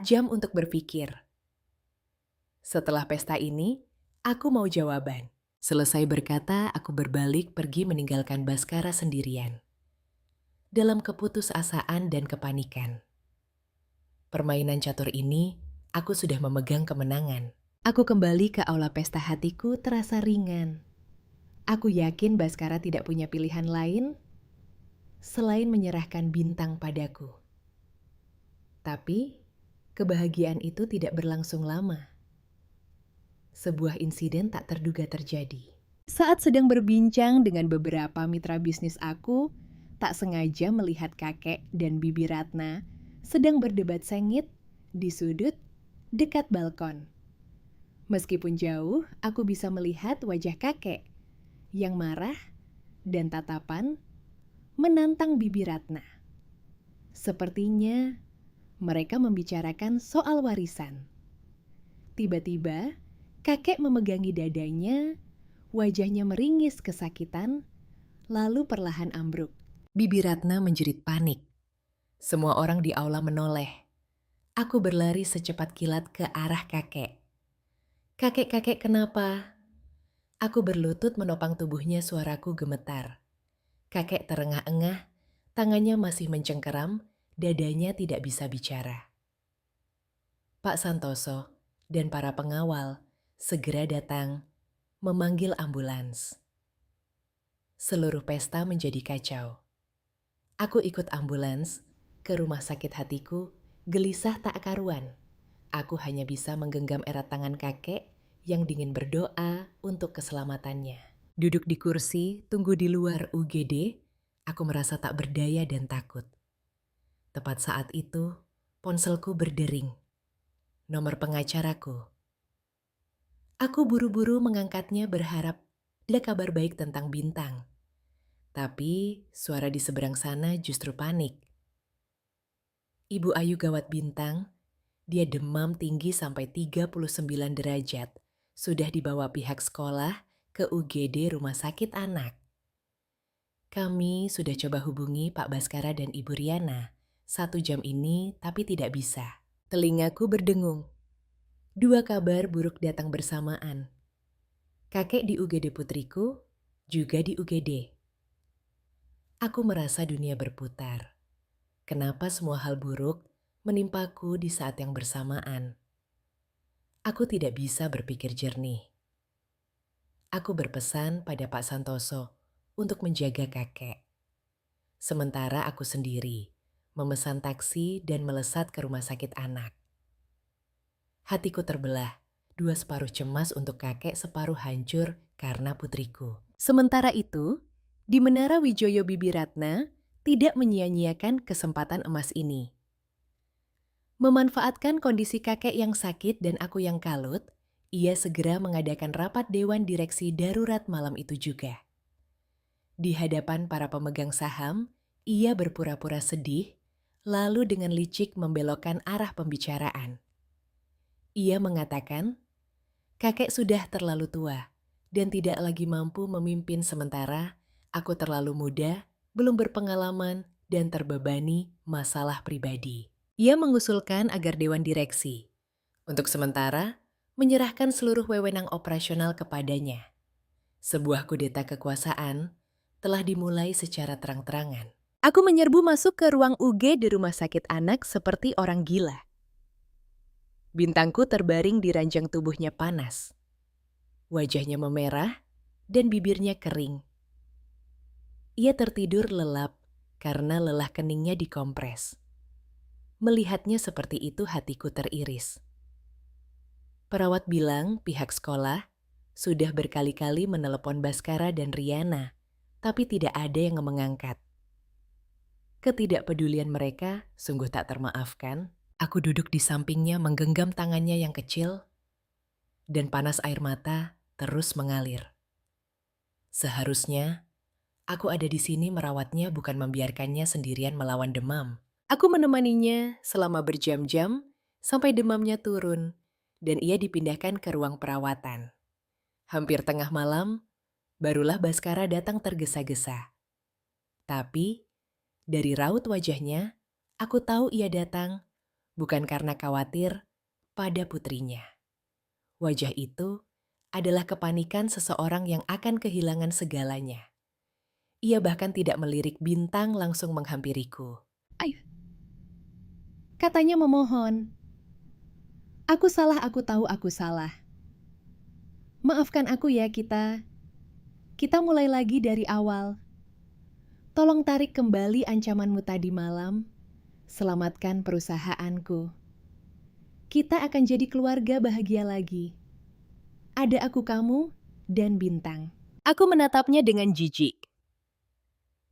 jam untuk berpikir. Setelah pesta ini, aku mau jawaban. Selesai berkata, aku berbalik pergi meninggalkan Baskara sendirian. Dalam keputusasaan dan kepanikan. Permainan catur ini, aku sudah memegang kemenangan. Aku kembali ke aula pesta, hatiku terasa ringan. Aku yakin Baskara tidak punya pilihan lain selain menyerahkan Bintang padaku. Tapi, kebahagiaan itu tidak berlangsung lama. Sebuah insiden tak terduga terjadi. Saat sedang berbincang dengan beberapa mitra bisnis aku, tak sengaja melihat kakek dan Bibi Ratna sedang berdebat sengit di sudut dekat balkon. Meskipun jauh, aku bisa melihat wajah kakek yang marah dan tatapan menantang Bibi Ratna. Sepertinya mereka membicarakan soal warisan. Tiba-tiba, kakek memegangi dadanya, wajahnya meringis kesakitan, lalu perlahan ambruk. Bibi Ratna menjerit panik. Semua orang di aula menoleh. Aku berlari secepat kilat ke arah kakek. Kakek, kenapa? Aku berlutut menopang tubuhnya, suaraku gemetar. Kakek terengah-engah, tangannya masih mencengkeram, dadanya tidak bisa bicara. Pak Santoso dan para pengawal segera datang memanggil ambulans. Seluruh pesta menjadi kacau. Aku ikut ambulans ke rumah sakit, hatiku gelisah tak karuan. Aku hanya bisa menggenggam erat tangan kakek yang dingin, berdoa untuk keselamatannya. Duduk di kursi, tunggu di luar UGD, aku merasa tak berdaya dan takut. Tepat saat itu, ponselku berdering. Nomor pengacaraku. Aku buru-buru mengangkatnya berharap ada kabar baik tentang Bintang. Tapi suara di seberang sana justru panik. Ibu Ayu gawat Bintang, dia demam tinggi sampai 39 derajat. Sudah dibawa pihak sekolah ke UGD Rumah Sakit Anak. Kami sudah coba hubungi Pak Baskara dan Ibu Riana 1 jam ini, tapi tidak bisa. Telingaku berdengung. 2 kabar buruk datang bersamaan. Kakek di UGD putriku, juga di UGD. Aku merasa dunia berputar. Kenapa semua hal buruk menimpaku di saat yang bersamaan? Aku tidak bisa berpikir jernih. Aku berpesan pada Pak Santoso untuk menjaga kakek. Sementara aku sendiri memesan taksi dan melesat ke rumah sakit anak. Hatiku terbelah, 2 separuh cemas untuk kakek, separuh hancur karena putriku. Sementara itu, di Menara Wijoyo, Bibi Ratna tidak menyia-nyiakan kesempatan emas ini. Memanfaatkan kondisi kakek yang sakit dan aku yang kalut, ia segera mengadakan rapat dewan direksi darurat malam itu juga. Di hadapan para pemegang saham, ia berpura-pura sedih, lalu dengan licik membelokkan arah pembicaraan. Ia mengatakan, kakek sudah terlalu tua dan tidak lagi mampu memimpin, sementara Aku terlalu muda, belum berpengalaman, dan terbebani masalah pribadi. Ia mengusulkan agar Dewan Direksi, untuk sementara, menyerahkan seluruh wewenang operasional kepadanya. Sebuah kudeta kekuasaan telah dimulai secara terang-terangan. Aku menyerbu masuk ke ruang UG di rumah sakit anak seperti orang gila. Bintangku terbaring di ranjang tubuhnya panas. Wajahnya memerah dan bibirnya kering. Ia tertidur lelap karena lelah keningnya dikompres. Melihatnya seperti itu hatiku teriris. Perawat bilang pihak sekolah sudah berkali-kali menelepon Baskara dan Riana, tapi tidak ada yang mengangkat. Ketidakpedulian mereka sungguh tak termaafkan. Aku duduk di sampingnya menggenggam tangannya yang kecil, dan panas air mata terus mengalir. Seharusnya aku ada di sini merawatnya, bukan membiarkannya sendirian melawan demam. Aku menemaninya selama berjam-jam sampai demamnya turun dan ia dipindahkan ke ruang perawatan. Hampir tengah malam, barulah Baskara datang tergesa-gesa. Tapi dari raut wajahnya, aku tahu ia datang bukan karena khawatir pada putrinya. Wajah itu adalah kepanikan seseorang yang akan kehilangan segalanya. Ia bahkan tidak melirik Bintang langsung menghampiriku. Ayo. Katanya memohon. Aku salah, aku tahu aku salah. Maafkan aku ya kita. Kita mulai lagi dari awal. Tolong tarik kembali ancamanmu tadi malam. Selamatkan perusahaanku. Kita akan jadi keluarga bahagia lagi. Ada aku, kamu, dan Bintang. Aku menatapnya dengan jijik.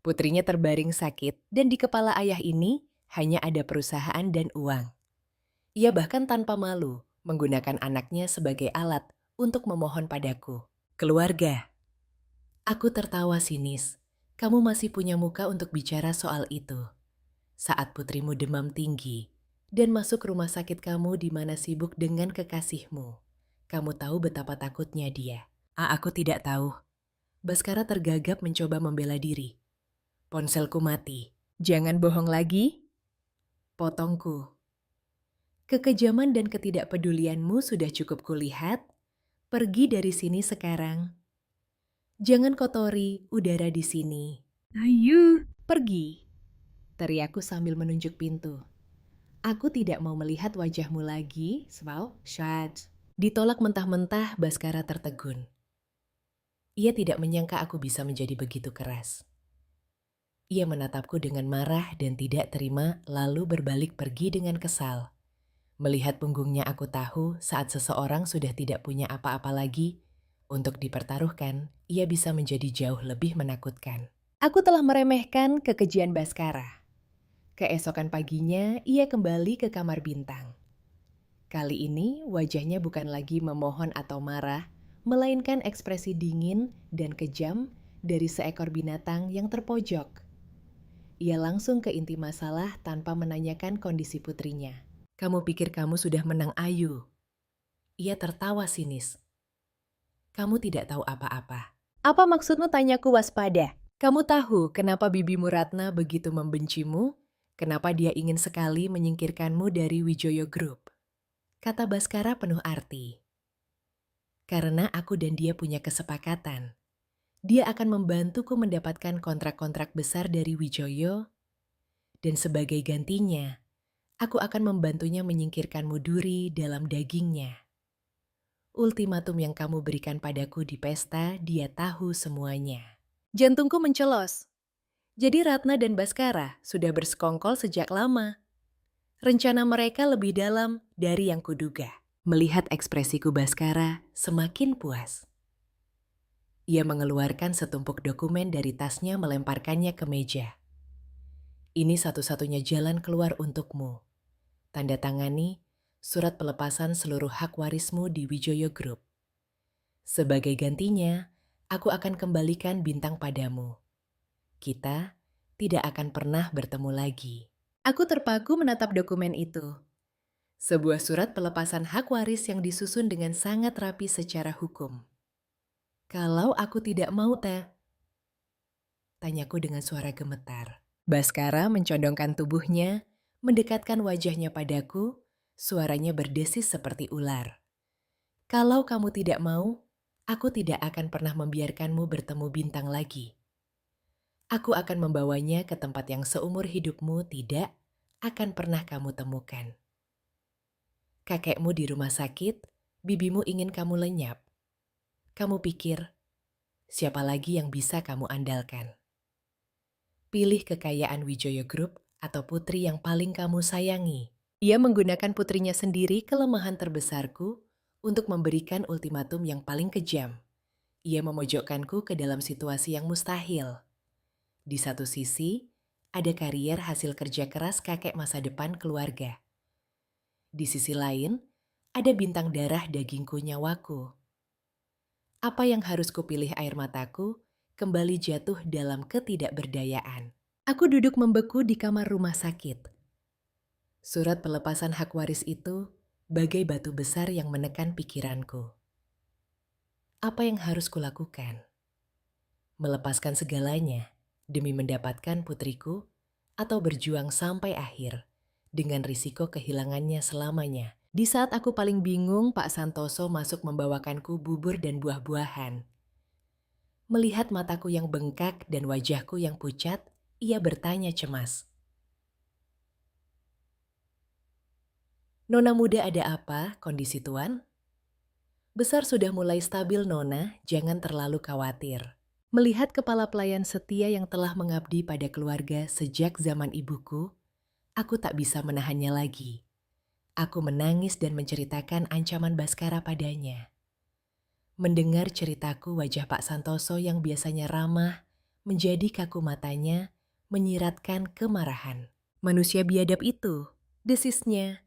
Putrinya terbaring sakit dan di kepala ayah ini hanya ada perusahaan dan uang. Ia bahkan tanpa malu menggunakan anaknya sebagai alat untuk memohon padaku. Keluarga. Aku tertawa sinis. Kamu masih punya muka untuk bicara soal itu. Saat putrimu demam tinggi dan masuk rumah sakit kamu di mana sibuk dengan kekasihmu. Kamu tahu betapa takutnya dia. Aku tidak tahu. Baskara tergagap mencoba membela diri. Ponselku mati. Jangan bohong lagi. Potongku. Kekejaman dan ketidakpedulianmu sudah cukup kulihat. Pergi dari sini sekarang. Jangan kotori udara di sini. Ayo, pergi. Teriakku sambil menunjuk pintu. Aku tidak mau melihat wajahmu lagi, Shad. Ditolak mentah-mentah, Baskara tertegun. Ia tidak menyangka aku bisa menjadi begitu keras. Ia menatapku dengan marah dan tidak terima, lalu berbalik pergi dengan kesal. Melihat punggungnya, aku tahu saat seseorang sudah tidak punya apa-apa lagi untuk dipertaruhkan, ia bisa menjadi jauh lebih menakutkan. Aku telah meremehkan kekejian Baskara. Keesokan paginya, ia kembali ke kamar Bintang. Kali ini, wajahnya bukan lagi memohon atau marah, melainkan ekspresi dingin dan kejam dari seekor binatang yang terpojok. Ia langsung ke inti masalah tanpa menanyakan kondisi putrinya. Kamu pikir kamu sudah menang Ayu? Ia tertawa sinis. Kamu tidak tahu apa-apa. Apa maksudmu, tanyaku waspada? Kamu tahu kenapa bibimu Ratna begitu membencimu? Kenapa dia ingin sekali menyingkirkanmu dari Wijoyo Group? Kata Baskara penuh arti. Karena aku dan dia punya kesepakatan. Dia akan membantuku mendapatkan kontrak-kontrak besar dari Wijoyo. Dan sebagai gantinya, aku akan membantunya menyingkirkanmu duri dalam dagingnya. Ultimatum yang kamu berikan padaku di pesta, dia tahu semuanya. Jantungku mencelos. Jadi Ratna dan Baskara sudah bersekongkol sejak lama. Rencana mereka lebih dalam dari yang kuduga. Melihat ekspresiku, Baskara semakin puas. Ia mengeluarkan setumpuk dokumen dari tasnya, melemparkannya ke meja. Ini satu-satunya jalan keluar untukmu. Tanda tangani surat pelepasan seluruh hak warismu di Wijoyo Group. Sebagai gantinya, aku akan kembalikan Bintang padamu. Kita tidak akan pernah bertemu lagi. Aku terpaku menatap dokumen itu. Sebuah surat pelepasan hak waris yang disusun dengan sangat rapi secara hukum. Kalau aku tidak mau, Tanyaku dengan suara gemetar. Baskara mencondongkan tubuhnya, mendekatkan wajahnya padaku, suaranya berdesis seperti ular. Kalau kamu tidak mau, aku tidak akan pernah membiarkanmu bertemu bintang lagi. Aku akan membawanya ke tempat yang seumur hidupmu tidak akan pernah kamu temukan. Kakekmu di rumah sakit, bibimu ingin kamu lenyap. Kamu pikir, siapa lagi yang bisa kamu andalkan? Pilih kekayaan Wijoyo Group atau putri yang paling kamu sayangi. Ia menggunakan putrinya sendiri, kelemahan terbesarku, untuk memberikan ultimatum yang paling kejam. Ia memojokkanku ke dalam situasi yang mustahil. Di satu sisi, ada karier hasil kerja keras kakek masa depan keluarga. Di sisi lain, ada bintang darah dagingku nyawaku. Apa yang harus kupilih air mataku kembali jatuh dalam ketidakberdayaan. Aku duduk membeku di kamar rumah sakit. Surat pelepasan hak waris itu bagai batu besar yang menekan pikiranku. Apa yang harus kulakukan? Melepaskan segalanya demi mendapatkan putriku atau berjuang sampai akhir dengan risiko kehilangannya selamanya. Di saat aku paling bingung, Pak Santoso masuk membawakanku bubur dan buah-buahan. Melihat mataku yang bengkak dan wajahku yang pucat, ia bertanya cemas. Nona muda, ada apa, kondisi tuan? Besar sudah mulai stabil, Nona, jangan terlalu khawatir. Melihat kepala pelayan setia yang telah mengabdi pada keluarga sejak zaman ibuku, aku tak bisa menahannya lagi. Aku menangis dan menceritakan ancaman Baskara padanya. Mendengar ceritaku, wajah Pak Santoso yang biasanya ramah menjadi kaku, matanya menyiratkan kemarahan. Manusia biadab itu, desisnya.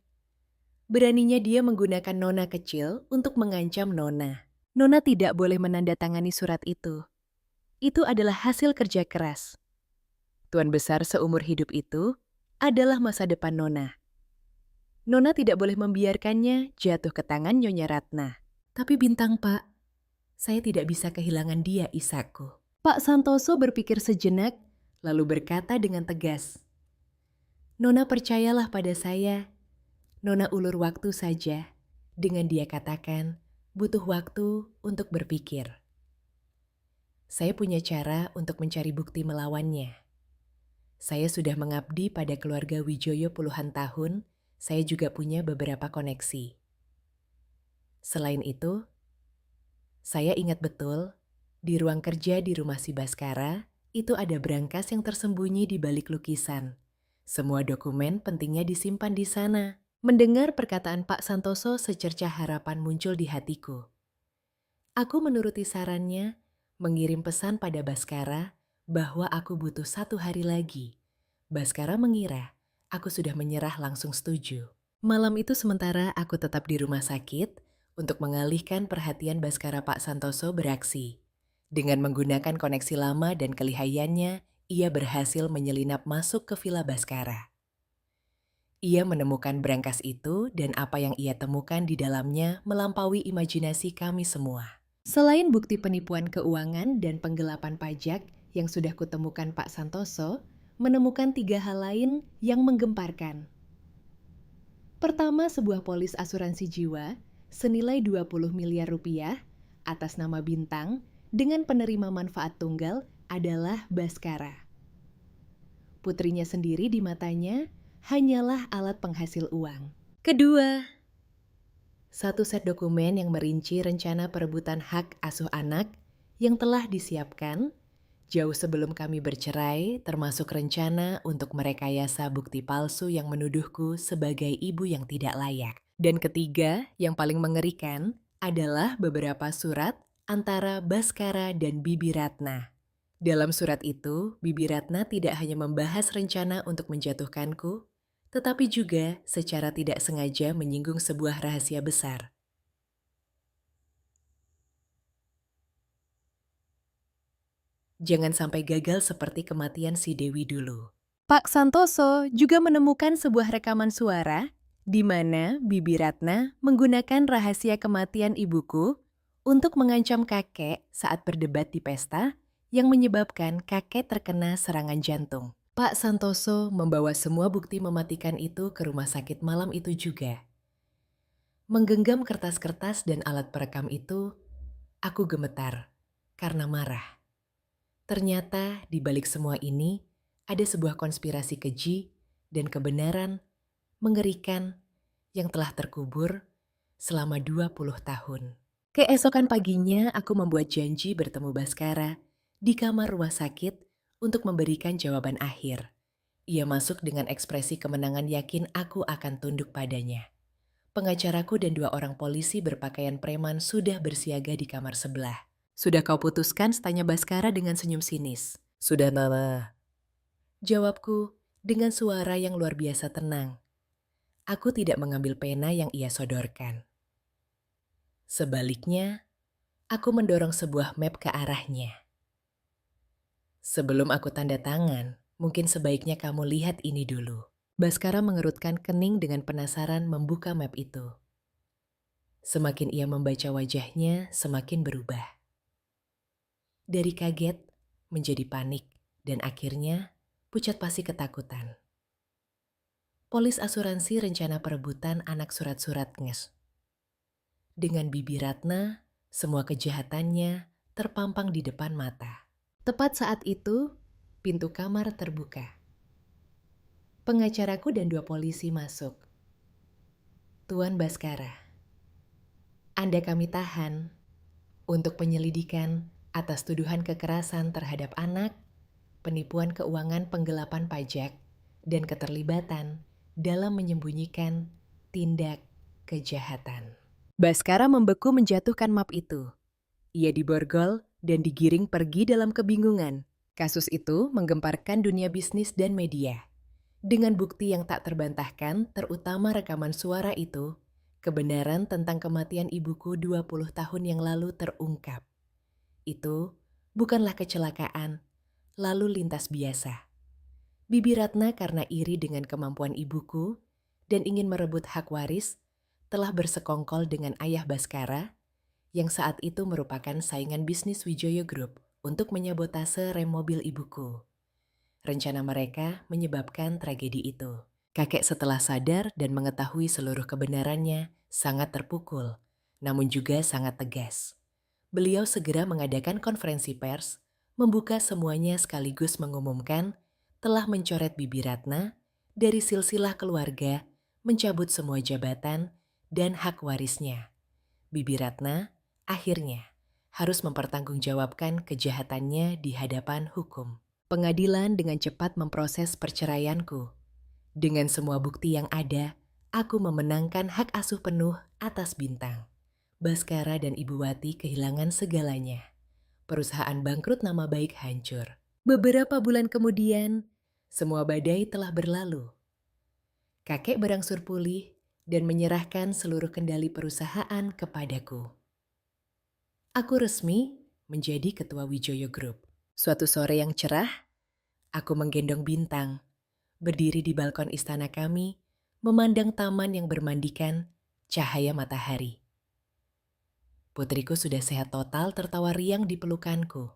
Beraninya dia menggunakan Nona kecil untuk mengancam Nona. Nona tidak boleh menandatangani surat itu. Itu adalah hasil kerja keras. Tuan besar seumur hidup itu adalah masa depan Nona. Nona tidak boleh membiarkannya jatuh ke tangan Nyonya Ratna. Tapi bintang, Pak, saya tidak bisa kehilangan dia, Isaku. Pak Santoso berpikir sejenak, lalu berkata dengan tegas, Nona, percayalah pada saya. Nona ulur waktu saja. Dengan dia katakan, butuh waktu untuk berpikir. Saya punya cara untuk mencari bukti melawannya. Saya sudah mengabdi pada keluarga Wijoyo puluhan tahun, saya juga punya beberapa koneksi. Selain itu, saya ingat betul, di ruang kerja di rumah si Baskara, itu ada brankas yang tersembunyi di balik lukisan. Semua dokumen pentingnya disimpan di sana. Mendengar perkataan Pak Santoso, secercah harapan muncul di hatiku. Aku menuruti sarannya, mengirim pesan pada Baskara bahwa aku butuh 1 hari lagi. Baskara mengira aku sudah menyerah, langsung setuju. Malam itu sementara aku tetap di rumah sakit, untuk mengalihkan perhatian Baskara, Pak Santoso beraksi. Dengan menggunakan koneksi lama dan kelihayannya, ia berhasil menyelinap masuk ke villa Baskara. Ia menemukan brankas itu dan apa yang ia temukan di dalamnya melampaui imajinasi kami semua. Selain bukti penipuan keuangan dan penggelapan pajak yang sudah kutemukan, Pak Santoso menemukan 3 hal lain yang menggemparkan. Pertama, sebuah polis asuransi jiwa senilai 20 miliar rupiah atas nama Bintang dengan penerima manfaat tunggal adalah Baskara. Putrinya sendiri di matanya hanyalah alat penghasil uang. Kedua, 1 set dokumen yang merinci rencana perebutan hak asuh anak yang telah disiapkan jauh sebelum kami bercerai, termasuk rencana untuk merekayasa bukti palsu yang menuduhku sebagai ibu yang tidak layak. Dan ketiga, yang paling mengerikan, adalah beberapa surat antara Baskara dan Bibi Ratna. Dalam surat itu, Bibi Ratna tidak hanya membahas rencana untuk menjatuhkanku, tetapi juga secara tidak sengaja menyinggung sebuah rahasia besar. Jangan sampai gagal seperti kematian si Dewi dulu. Pak Santoso juga menemukan sebuah rekaman suara di mana Bibi Ratna menggunakan rahasia kematian ibuku untuk mengancam kakek saat berdebat di pesta yang menyebabkan kakek terkena serangan jantung. Pak Santoso membawa semua bukti mematikan itu ke rumah sakit malam itu juga. Menggenggam kertas-kertas dan alat perekam itu, aku gemetar karena marah. Ternyata di balik semua ini ada sebuah konspirasi keji dan kebenaran mengerikan yang telah terkubur selama 20 tahun. Keesokan paginya aku membuat janji bertemu Baskara di kamar rumah sakit untuk memberikan jawaban akhir. Ia masuk dengan ekspresi kemenangan yakin aku akan tunduk padanya. Pengacaraku dan 2 orang polisi berpakaian preman sudah bersiaga di kamar sebelah. "Sudah kau putuskan?" tanya Baskara dengan senyum sinis. "Sudah, Mama." Jawabku dengan suara yang luar biasa tenang. Aku tidak mengambil pena yang ia sodorkan. Sebaliknya, aku mendorong sebuah map ke arahnya. "Sebelum aku tanda tangan, mungkin sebaiknya kamu lihat ini dulu." Baskara mengerutkan kening dengan penasaran membuka map itu. Semakin ia membaca wajahnya, semakin berubah. Dari kaget menjadi panik dan akhirnya pucat pasi ketakutan. Polis asuransi rencana perebutan anak surat-surat nges. Dengan Bibi Ratna, semua kejahatannya terpampang di depan mata. Tepat saat itu, pintu kamar terbuka. Pengacaraku dan 2 polisi masuk. "Tuan Baskara, Anda kami tahan untuk penyelidikan atas tuduhan kekerasan terhadap anak, penipuan keuangan penggelapan pajak, dan keterlibatan dalam menyembunyikan tindak kejahatan." Baskara membeku menjatuhkan map itu. Ia diborgol dan digiring pergi dalam kebingungan. Kasus itu menggemparkan dunia bisnis dan media. Dengan bukti yang tak terbantahkan, terutama rekaman suara itu, kebenaran tentang kematian ibuku 20 tahun yang lalu terungkap. Itu bukanlah kecelakaan, lalu lintas biasa. Bibi Ratna karena iri dengan kemampuan ibuku dan ingin merebut hak waris, telah bersekongkol dengan ayah Baskara, yang saat itu merupakan saingan bisnis Wijoyo Group untuk menyabotase rem mobil ibuku. Rencana mereka menyebabkan tragedi itu. Kakek setelah sadar dan mengetahui seluruh kebenarannya sangat terpukul, namun juga sangat tegas. Beliau segera mengadakan konferensi pers, membuka semuanya sekaligus mengumumkan telah mencoret Bibi Ratna dari silsilah keluarga, mencabut semua jabatan dan hak warisnya. Bibi Ratna akhirnya harus mempertanggungjawabkan kejahatannya di hadapan hukum. Pengadilan dengan cepat memproses perceraianku. Dengan semua bukti yang ada, aku memenangkan hak asuh penuh atas Bintang. Baskara dan Ibu Wati kehilangan segalanya. Perusahaan bangkrut, nama baik hancur. Beberapa bulan kemudian, semua badai telah berlalu. Kakek berangsur pulih dan menyerahkan seluruh kendali perusahaan kepadaku. Aku resmi menjadi ketua Wijoyo Group. Suatu sore yang cerah, aku menggendong Bintang, berdiri di balkon istana kami, memandang taman yang bermandikan cahaya matahari. Putriku sudah sehat total, tertawa riang di pelukanku.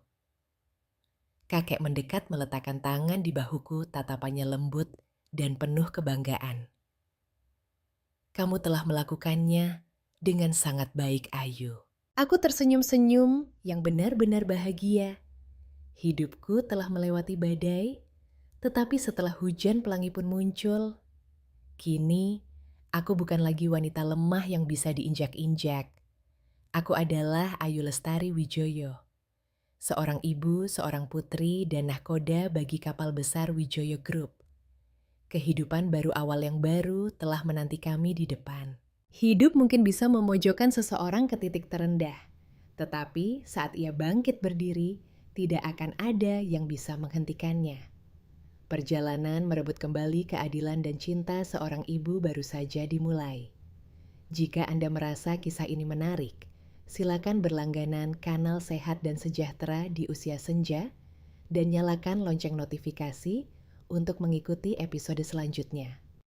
Kakek mendekat meletakkan tangan di bahuku, tatapannya lembut dan penuh kebanggaan. "Kamu telah melakukannya dengan sangat baik, Ayu." Aku tersenyum-senyum yang benar-benar bahagia. Hidupku telah melewati badai, tetapi setelah hujan pelangi pun muncul. Kini, aku bukan lagi wanita lemah yang bisa diinjak-injak. Aku adalah Ayu Lestari Wijoyo. Seorang ibu, seorang putri, dan nahkoda bagi kapal besar Wijoyo Group. Kehidupan baru awal yang baru telah menanti kami di depan. Hidup mungkin bisa memojokkan seseorang ke titik terendah. Tetapi saat ia bangkit berdiri, tidak akan ada yang bisa menghentikannya. Perjalanan merebut kembali keadilan dan cinta seorang ibu baru saja dimulai. Jika Anda merasa kisah ini menarik, silakan berlangganan kanal Sehat dan Sejahtera di Usia Senja dan nyalakan lonceng notifikasi untuk mengikuti episode selanjutnya.